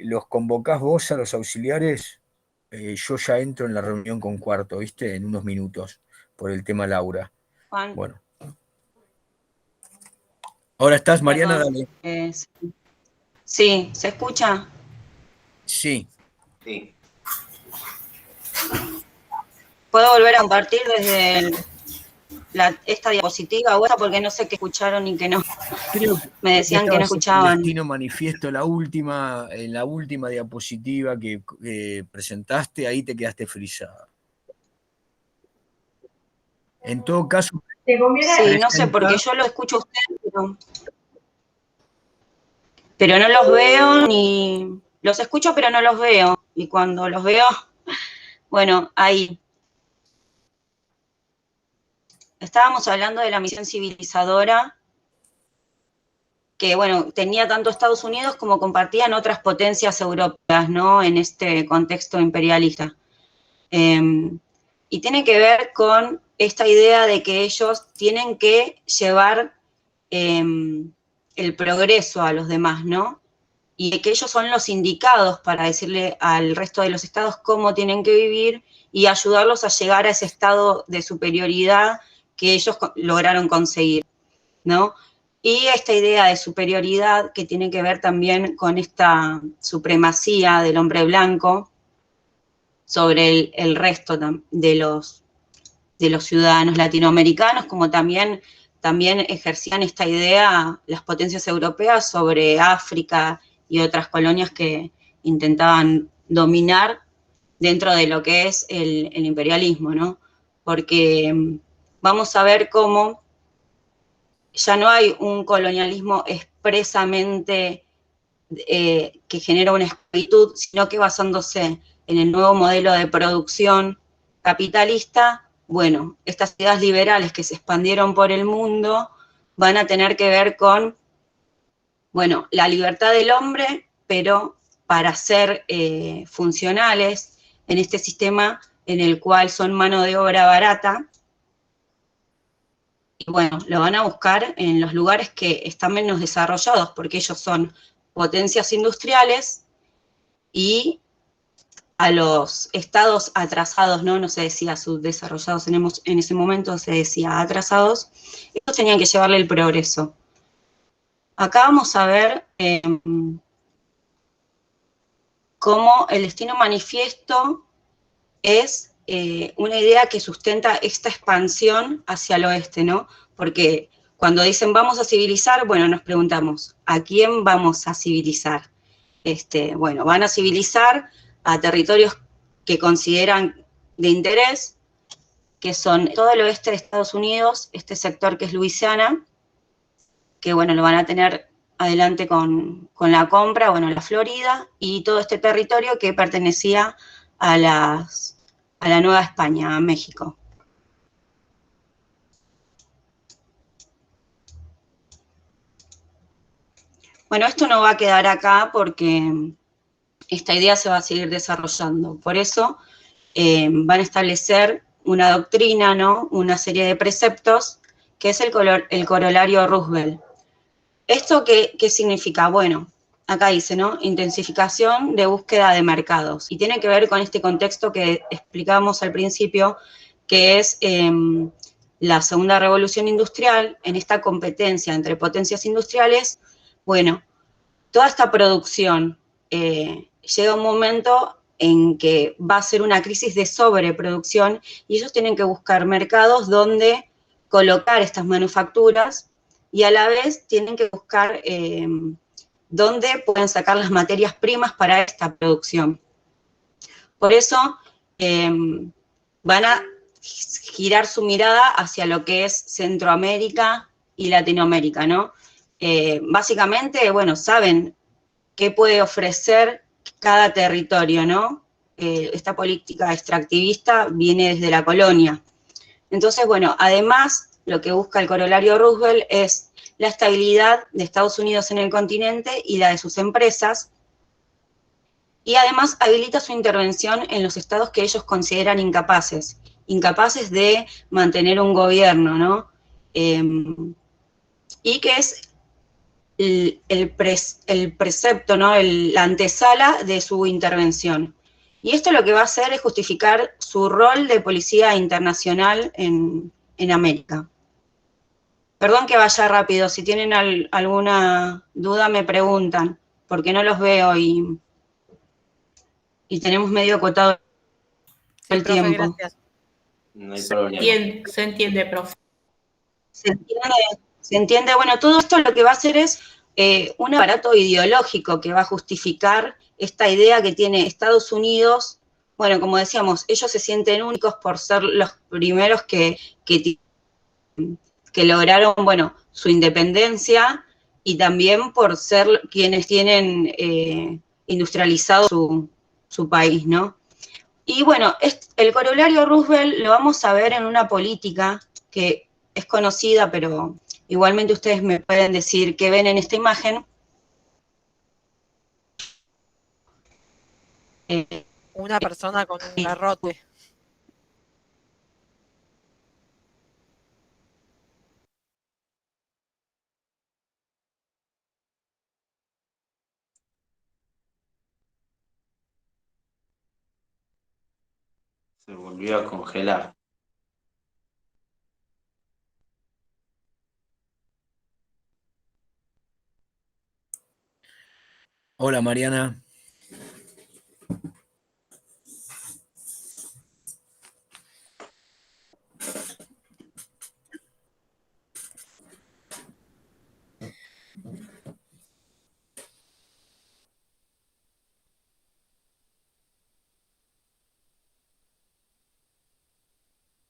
¿Los convocás vos a los auxiliares? Yo ya entro en la reunión con Cuarto, ¿viste? En unos minutos, por el tema Laura. Juan. Bueno. Ahora estás, Mariana, Perdón. dale. Sí, ¿se escucha? Sí. Sí. ¿Puedo volver a compartir desde esta diapositiva o esta? Porque no sé qué escucharon y qué no. Me decían que no Estabas en el escuchaban. destino manifiesto, en la última diapositiva que presentaste, ahí te quedaste frisada. En todo caso... Sí, no sé, porque yo lo escucho a ustedes, pero no los veo ni... Los escucho, pero no los veo. Y cuando los veo, bueno, ahí. Estábamos hablando de la misión civilizadora que, bueno, tenía tanto Estados Unidos como compartían otras potencias europeas, ¿no? En este contexto imperialista. Y tiene que ver con esta idea de que ellos tienen que llevar el progreso a los demás, ¿no? Y de que ellos son los indicados para decirle al resto de los estados cómo tienen que vivir y ayudarlos a llegar a ese estado de superioridad que ellos lograron conseguir, ¿no? Y esta idea de superioridad que tiene que ver también con esta supremacía del hombre blanco sobre el resto de los ciudadanos latinoamericanos, como también ejercían esta idea las potencias europeas sobre África y otras colonias que intentaban dominar dentro de lo que es el imperialismo, ¿no? Porque vamos a ver cómo ya no hay un colonialismo expresamente que genera una esclavitud, sino que basándose en el nuevo modelo de producción capitalista, bueno, estas ideas liberales que se expandieron por el mundo van a tener que ver con, bueno, la libertad del hombre, pero para ser funcionales en este sistema en el cual son mano de obra barata, y bueno, lo van a buscar en los lugares que están menos desarrollados, porque ellos son potencias industriales y a los estados atrasados, no se decía subdesarrollados en ese momento, se decía atrasados, ellos tenían que llevarle el progreso. Acá vamos a ver cómo el destino manifiesto es una idea que sustenta esta expansión hacia el oeste, ¿no? Porque cuando dicen vamos a civilizar, bueno, nos preguntamos, ¿a quién vamos a civilizar? Bueno, van a civilizar a territorios que consideran de interés, que son todo el oeste de Estados Unidos, este sector que es Luisiana, que bueno, lo van a tener adelante con la compra, bueno, la Florida, y todo este territorio que pertenecía a la Nueva España, a México. Bueno, esto no va a quedar acá porque esta idea se va a seguir desarrollando. Por eso van a establecer una doctrina, ¿no? Una serie de preceptos, que es el corolario Roosevelt. ¿Esto qué significa? Bueno, acá dice, ¿no? Intensificación de búsqueda de mercados. Y tiene que ver con este contexto que explicábamos al principio, que es la segunda revolución industrial, en esta competencia entre potencias industriales. Bueno, toda esta producción llega un momento en que va a ser una crisis de sobreproducción y ellos tienen que buscar mercados donde colocar estas manufacturas y a la vez tienen que buscar dónde pueden sacar las materias primas para esta producción. Por eso van a girar su mirada hacia lo que es Centroamérica y Latinoamérica, ¿no? Básicamente, bueno, saben qué puede ofrecer cada territorio, ¿no? Esta política extractivista viene desde la colonia. Entonces, bueno, además, lo que busca el corolario Roosevelt es la estabilidad de Estados Unidos en el continente y la de sus empresas, y además habilita su intervención en los estados que ellos consideran incapaces de mantener un gobierno, ¿no? Y que es el precepto, ¿no? La antesala de su intervención. Y esto lo que va a hacer es justificar su rol de policía internacional en América. Perdón que vaya rápido, si tienen alguna duda me preguntan, porque no los veo y tenemos medio acotado el profe, tiempo. gracias. No hay problema. Se entiende, profe. Se entiende. Bueno, todo esto lo que va a hacer es un aparato ideológico que va a justificar esta idea que tiene Estados Unidos. Bueno, como decíamos, ellos se sienten únicos por ser los primeros que lograron, bueno, su independencia y también por ser quienes tienen industrializado su país, ¿no? Y bueno, el corolario Roosevelt lo vamos a ver en una política que es conocida, pero igualmente ustedes me pueden decir qué ven en esta imagen. Una persona con un garrote. Se volvió a congelar. Hola, Mariana.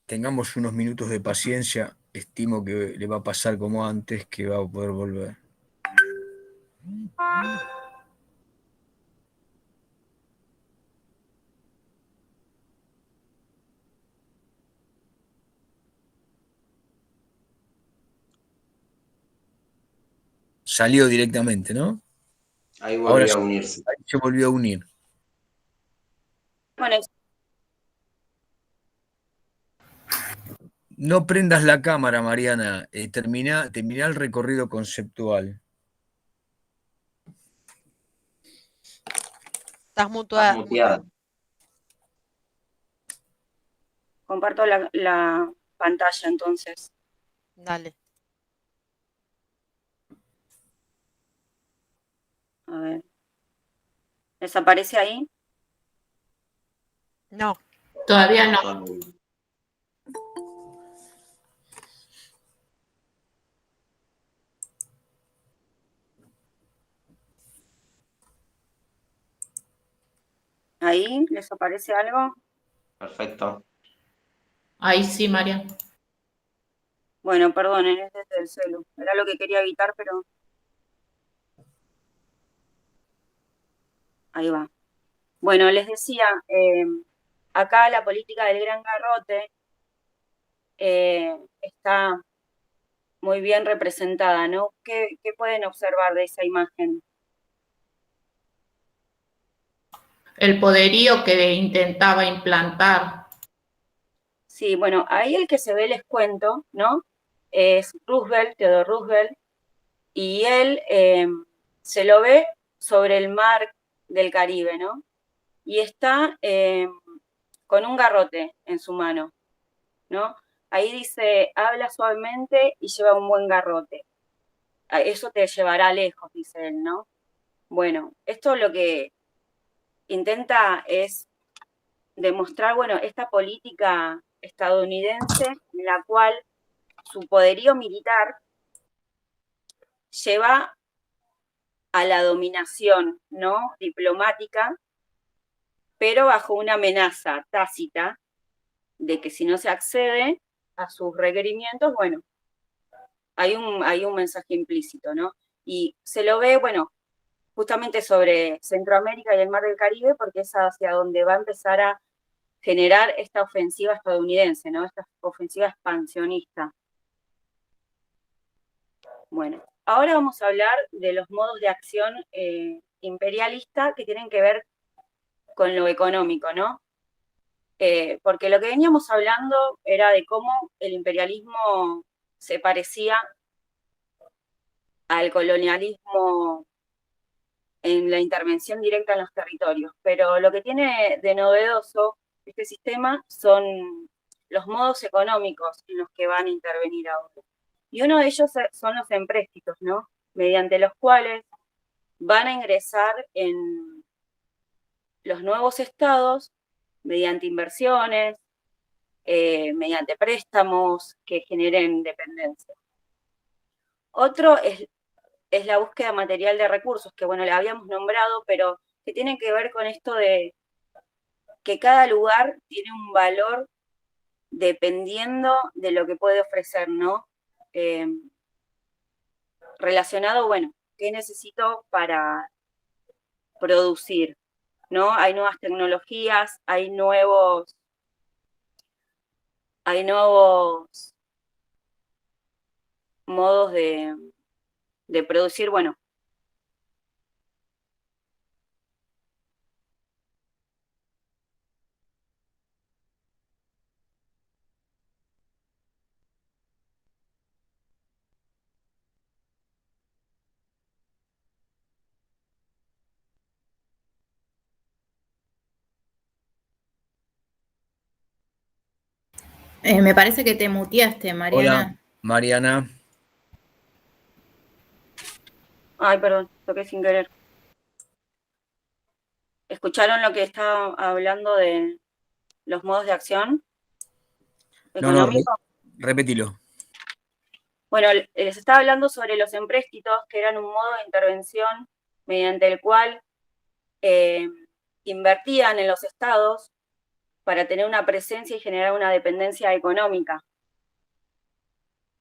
Tengamos unos minutos de paciencia. Estimo que le va a pasar como antes, que va a poder volver. Salió directamente, ¿no? Ahí volvió a unirse. Ahí se volvió a unir. Bueno, no prendas la cámara, Mariana. Termina el recorrido conceptual. Estás muteada. Comparto la pantalla entonces. Dale. A ver. ¿Les aparece ahí? No. Todavía no. ¿Ahí les aparece algo? Perfecto. Ahí sí, María. Bueno, perdonen, es desde el celu. Era lo que quería evitar, pero... Ahí va. Bueno, les decía, acá la política del gran garrote está muy bien representada, ¿no? ¿Qué pueden observar de esa imagen? El poderío que intentaba implantar. Sí, bueno, ahí el que se ve, les cuento, ¿no? Es Roosevelt, Theodore Roosevelt, y él se lo ve sobre el mar del Caribe, ¿no? Y está con un garrote en su mano, ¿no? Ahí dice, habla suavemente y lleva un buen garrote. Eso te llevará lejos, dice él, ¿no? Bueno, esto lo que intenta es demostrar, bueno, esta política estadounidense en la cual su poderío militar lleva a la dominación, ¿no? Diplomática, pero bajo una amenaza tácita de que si no se accede a sus requerimientos, bueno, hay un mensaje implícito, ¿no? Y se lo ve, bueno, justamente sobre Centroamérica y el Mar del Caribe, porque es hacia donde va a empezar a generar esta ofensiva estadounidense, ¿no? Esta ofensiva expansionista. Bueno, ahora vamos a hablar de los modos de acción imperialista que tienen que ver con lo económico, ¿no? Porque lo que veníamos hablando era de cómo el imperialismo se parecía al colonialismo en la intervención directa en los territorios, pero lo que tiene de novedoso este sistema son los modos económicos en los que van a intervenir ahora. Y uno de ellos son los empréstitos, ¿no? Mediante los cuales van a ingresar en los nuevos estados mediante inversiones, mediante préstamos que generen dependencia. Otro es la búsqueda material de recursos, que bueno, la habíamos nombrado, pero que tiene que ver con esto de que cada lugar tiene un valor dependiendo de lo que puede ofrecer, ¿no? Relacionado, bueno, ¿qué necesito para producir? ¿No? Hay nuevas tecnologías, hay nuevos modos de producir, bueno. Me parece que te muteaste, Hola, Mariana. Mariana. Ay, perdón, toqué sin querer. ¿Escucharon lo que estaba hablando de los modos de acción No, no, económico? repetilo. Bueno, les estaba hablando sobre los empréstitos, que eran un modo de intervención mediante el cual invertían en los estados para tener una presencia y generar una dependencia económica.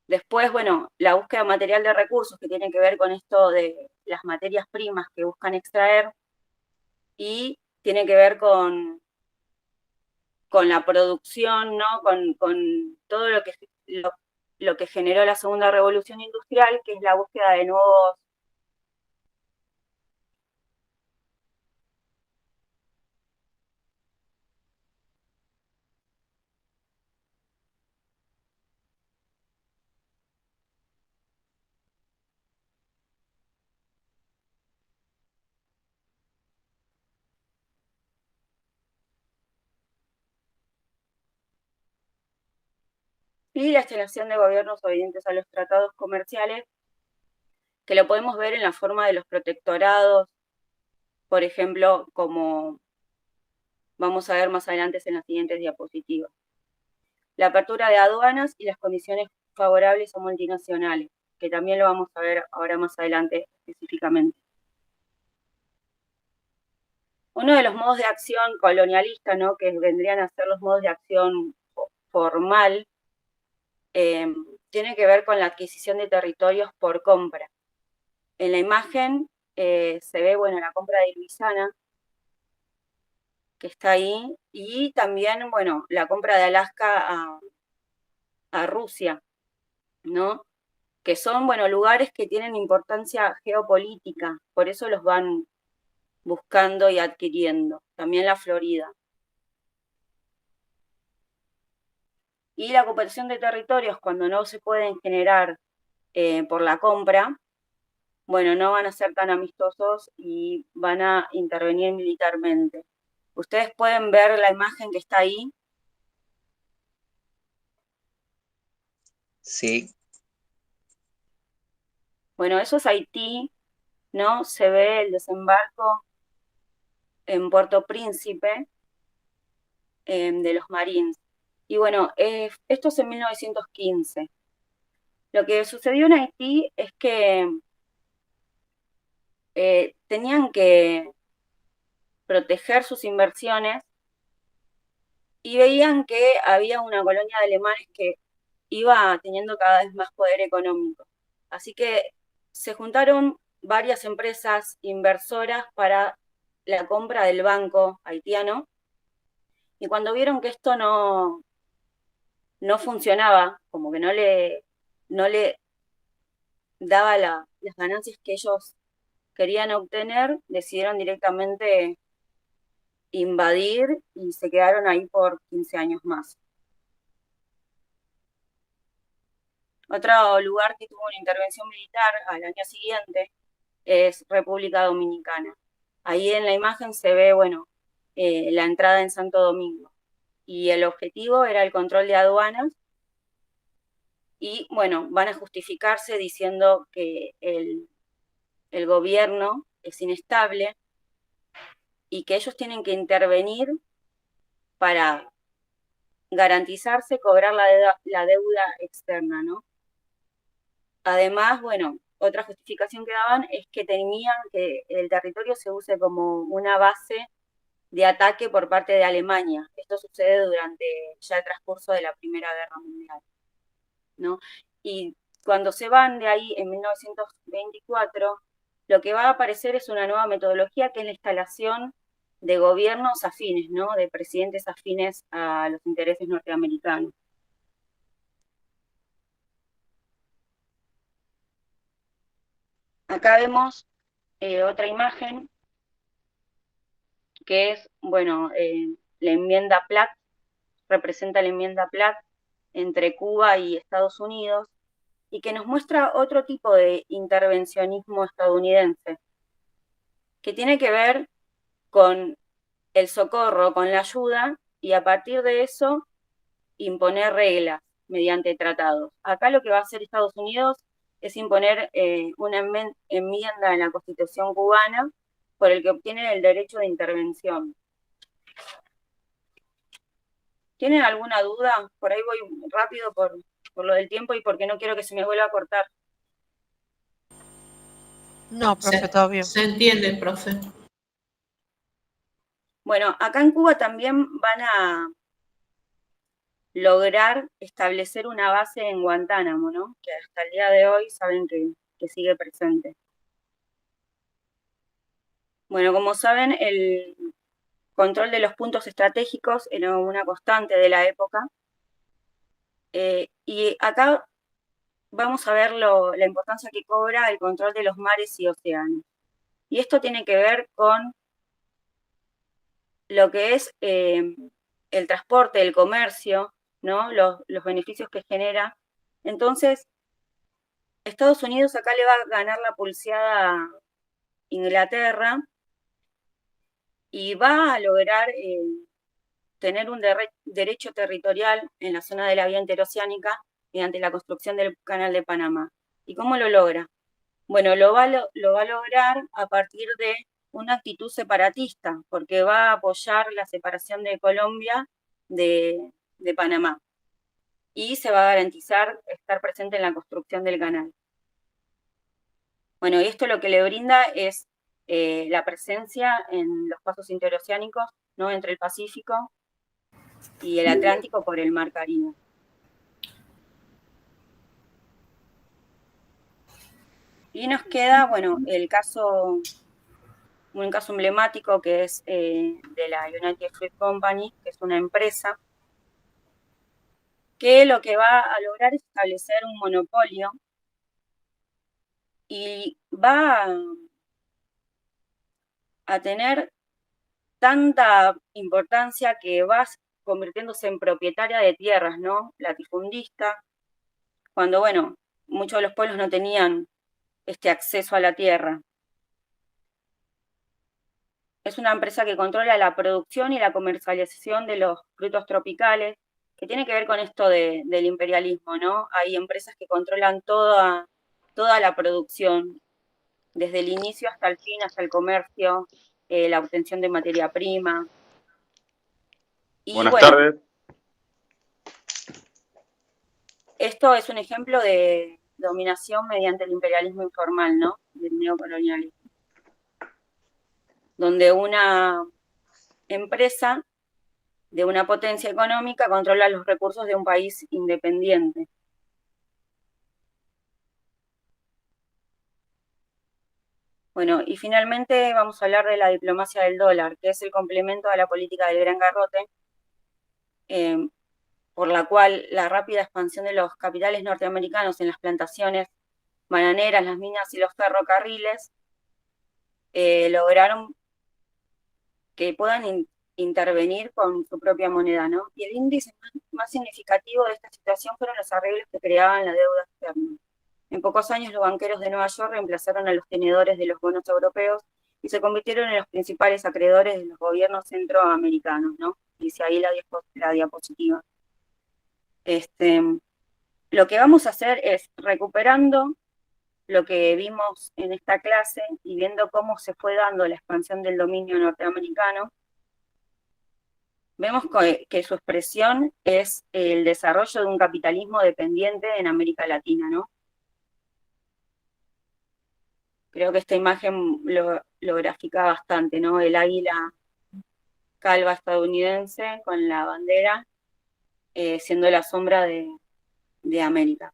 Después, bueno, la búsqueda material de recursos, que tiene que ver con esto de las materias primas que buscan extraer, y tiene que ver con la producción, ¿no? Con todo lo que generó la segunda revolución industrial, que es la búsqueda de nuevos y la instalación de gobiernos obedientes a los tratados comerciales, que lo podemos ver en la forma de los protectorados, por ejemplo, como vamos a ver más adelante en las siguientes diapositivas. La apertura de aduanas y las condiciones favorables a multinacionales, que también lo vamos a ver ahora más adelante específicamente. Uno de los modos de acción colonialista, ¿no? Que vendrían a ser los modos de acción formal, tiene que ver con la adquisición de territorios por compra. En la imagen se ve, bueno, la compra de Luisiana, que está ahí, y también, bueno, la compra de Alaska a Rusia, ¿no? Que son, bueno, lugares que tienen importancia geopolítica, por eso los van buscando y adquiriendo. También la Florida. Y la ocupación de territorios, cuando no se pueden generar por la compra, bueno, no van a ser tan amistosos y van a intervenir militarmente. Ustedes pueden ver la imagen que está ahí. Sí. Bueno, eso es Haití, ¿no? Se ve el desembarco en Puerto Príncipe de los Marines. Y bueno, esto es en 1915. Lo que sucedió en Haití es que tenían que proteger sus inversiones y veían que había una colonia de alemanes que iba teniendo cada vez más poder económico. Así que se juntaron varias empresas inversoras para la compra del banco haitiano, y cuando vieron que esto no funcionaba, como que no le daba las ganancias que ellos querían obtener, decidieron directamente invadir y se quedaron ahí por 15 años más. Otro lugar que tuvo una intervención militar al año siguiente es República Dominicana. Ahí en la imagen se ve, bueno, la entrada en Santo Domingo. Y el objetivo era el control de aduanas y bueno, van a justificarse diciendo que el gobierno es inestable y que ellos tienen que intervenir para garantizarse cobrar la deuda externa, ¿no? Además, bueno, otra justificación que daban es que tenían que el territorio se use como una base de ataque por parte de Alemania. Esto sucede durante ya el transcurso de la Primera Guerra Mundial, ¿no? Y cuando se van de ahí en 1924, lo que va a aparecer es una nueva metodología que es la instalación de gobiernos afines, ¿no? De presidentes afines a los intereses norteamericanos. Acá vemos otra imagen que es, bueno, la enmienda Platt, representa la enmienda Platt entre Cuba y Estados Unidos, y que nos muestra otro tipo de intervencionismo estadounidense, que tiene que ver con el socorro, con la ayuda, y a partir de eso imponer reglas mediante tratados. Acá lo que va a hacer Estados Unidos es imponer una enmienda en la Constitución cubana por el que obtiene el derecho de intervención. ¿Tienen alguna duda? Por ahí voy rápido por lo del tiempo y porque no quiero que se me vuelva a cortar. No, profe, todo bien. Se entiende, profe. Bueno, acá en Cuba también van a lograr establecer una base en Guantánamo, ¿no? Que hasta el día de hoy saben que sigue presente. Bueno, como saben, el control de los puntos estratégicos era una constante de la época. Y acá vamos a ver la importancia que cobra el control de los mares y océanos. Y esto tiene que ver con lo que es el transporte, el comercio, ¿no? Los beneficios que genera. Entonces, Estados Unidos acá le va a ganar la pulseada a Inglaterra y va a lograr tener un derecho territorial en la zona de la vía interoceánica mediante la construcción del Canal de Panamá. ¿Y cómo lo logra? Bueno, lo va a lograr a partir de una actitud separatista, porque va a apoyar la separación de Colombia de Panamá. Y se va a garantizar estar presente en la construcción del canal. Bueno, y esto lo que le brinda es la presencia en los pasos interoceánicos, ¿no? Entre el Pacífico y el Atlántico por el Mar Caribe. Y nos queda, bueno, un caso emblemático que es de la United Fruit Company, que es una empresa que lo que va a lograr es establecer un monopolio y va a tener tanta importancia que va convirtiéndose en propietaria de tierras, ¿no? Latifundista, cuando, bueno, muchos de los pueblos no tenían este acceso a la tierra. Es una empresa que controla la producción y la comercialización de los frutos tropicales, que tiene que ver con esto del imperialismo, ¿no? Hay empresas que controlan toda la producción, desde el inicio hasta el fin, hasta el comercio, la obtención de materia prima. Y Buenas tardes. Esto es un ejemplo de dominación mediante el imperialismo informal, ¿no? Del neocolonialismo. Donde una empresa de una potencia económica controla los recursos de un país independiente. Bueno, y finalmente vamos a hablar de la diplomacia del dólar, que es el complemento a la política del gran garrote, por la cual la rápida expansión de los capitales norteamericanos en las plantaciones bananeras, las minas y los ferrocarriles lograron que puedan intervenir con su propia moneda, ¿no? Y el índice más significativo de esta situación fueron los arreglos que creaban la deuda externa. En pocos años los banqueros de Nueva York reemplazaron a los tenedores de los bonos europeos y se convirtieron en los principales acreedores de los gobiernos centroamericanos, ¿no? Dice ahí la diapositiva. lo que vamos a hacer es recuperando lo que vimos en esta clase y viendo cómo se fue dando la expansión del dominio norteamericano. Vemos que su expresión es el desarrollo de un capitalismo dependiente en América Latina, ¿no? Creo que esta imagen lo grafica bastante, ¿no? El águila calva estadounidense con la bandera siendo la sombra de América.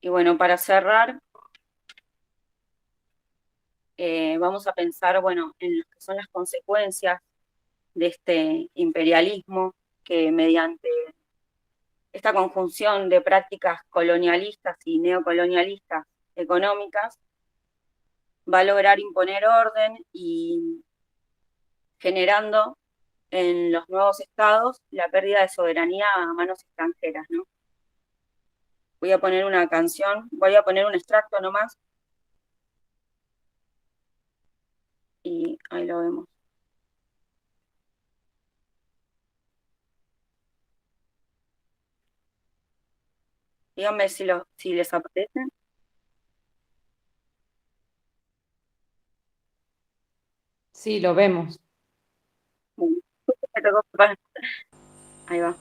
Y bueno, para cerrar, vamos a pensar, bueno, en lo que son las consecuencias de este imperialismo que mediante esta conjunción de prácticas colonialistas y neocolonialistas económicas va a lograr imponer orden y generando en los nuevos estados la pérdida de soberanía a manos extranjeras, ¿no? Voy a poner una canción, voy a poner un extracto nomás y ahí lo vemos. Díganme si les aparece. Sí, lo vemos. Bueno, ahí va.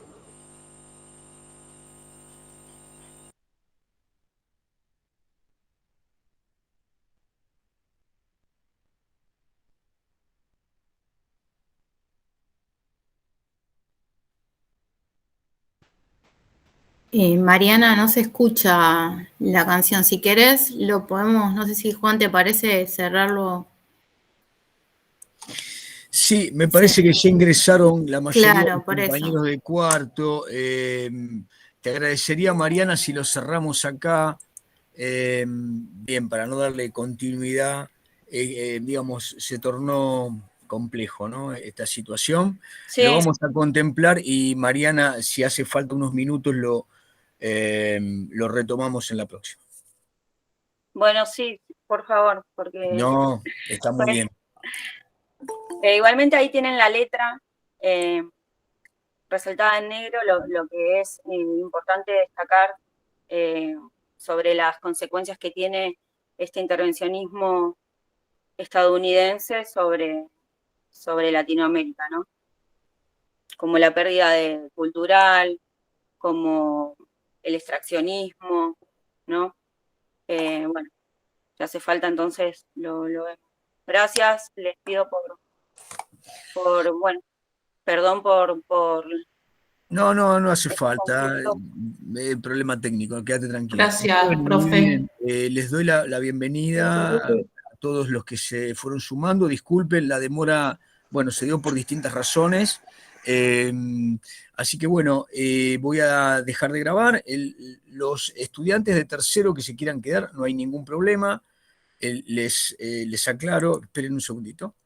Mariana, no se escucha la canción. Si querés, lo podemos, no sé si Juan te parece cerrarlo. Sí, me parece que ya ingresaron la mayoría de Claro, los por eso. compañeros de cuarto. Te agradecería, Mariana, si lo cerramos acá. Bien, para no darle continuidad, digamos, se tornó complejo, ¿no? Esta situación. Sí. Lo vamos a contemplar y Mariana, si hace falta unos minutos, lo retomamos en la próxima. Bueno, sí, por favor, porque... No, está muy bien. Igualmente ahí tienen la letra resaltada en negro, lo que es importante destacar sobre las consecuencias que tiene este intervencionismo estadounidense sobre Latinoamérica, ¿no? Como la pérdida cultural, como el extraccionismo, ¿no? Bueno, si hace falta entonces lo vemos. Gracias, les pido bueno, perdón por No hace falta. Problema técnico, quédate tranquilo. Gracias, Bueno, muy profe. bien. Les doy la bienvenida a todos los que se fueron sumando. Disculpen la demora, bueno, se dio por distintas razones. Así que bueno, voy a dejar de grabar. Los estudiantes de tercero que se quieran quedar, no hay ningún problema. Les aclaro, esperen un segundito.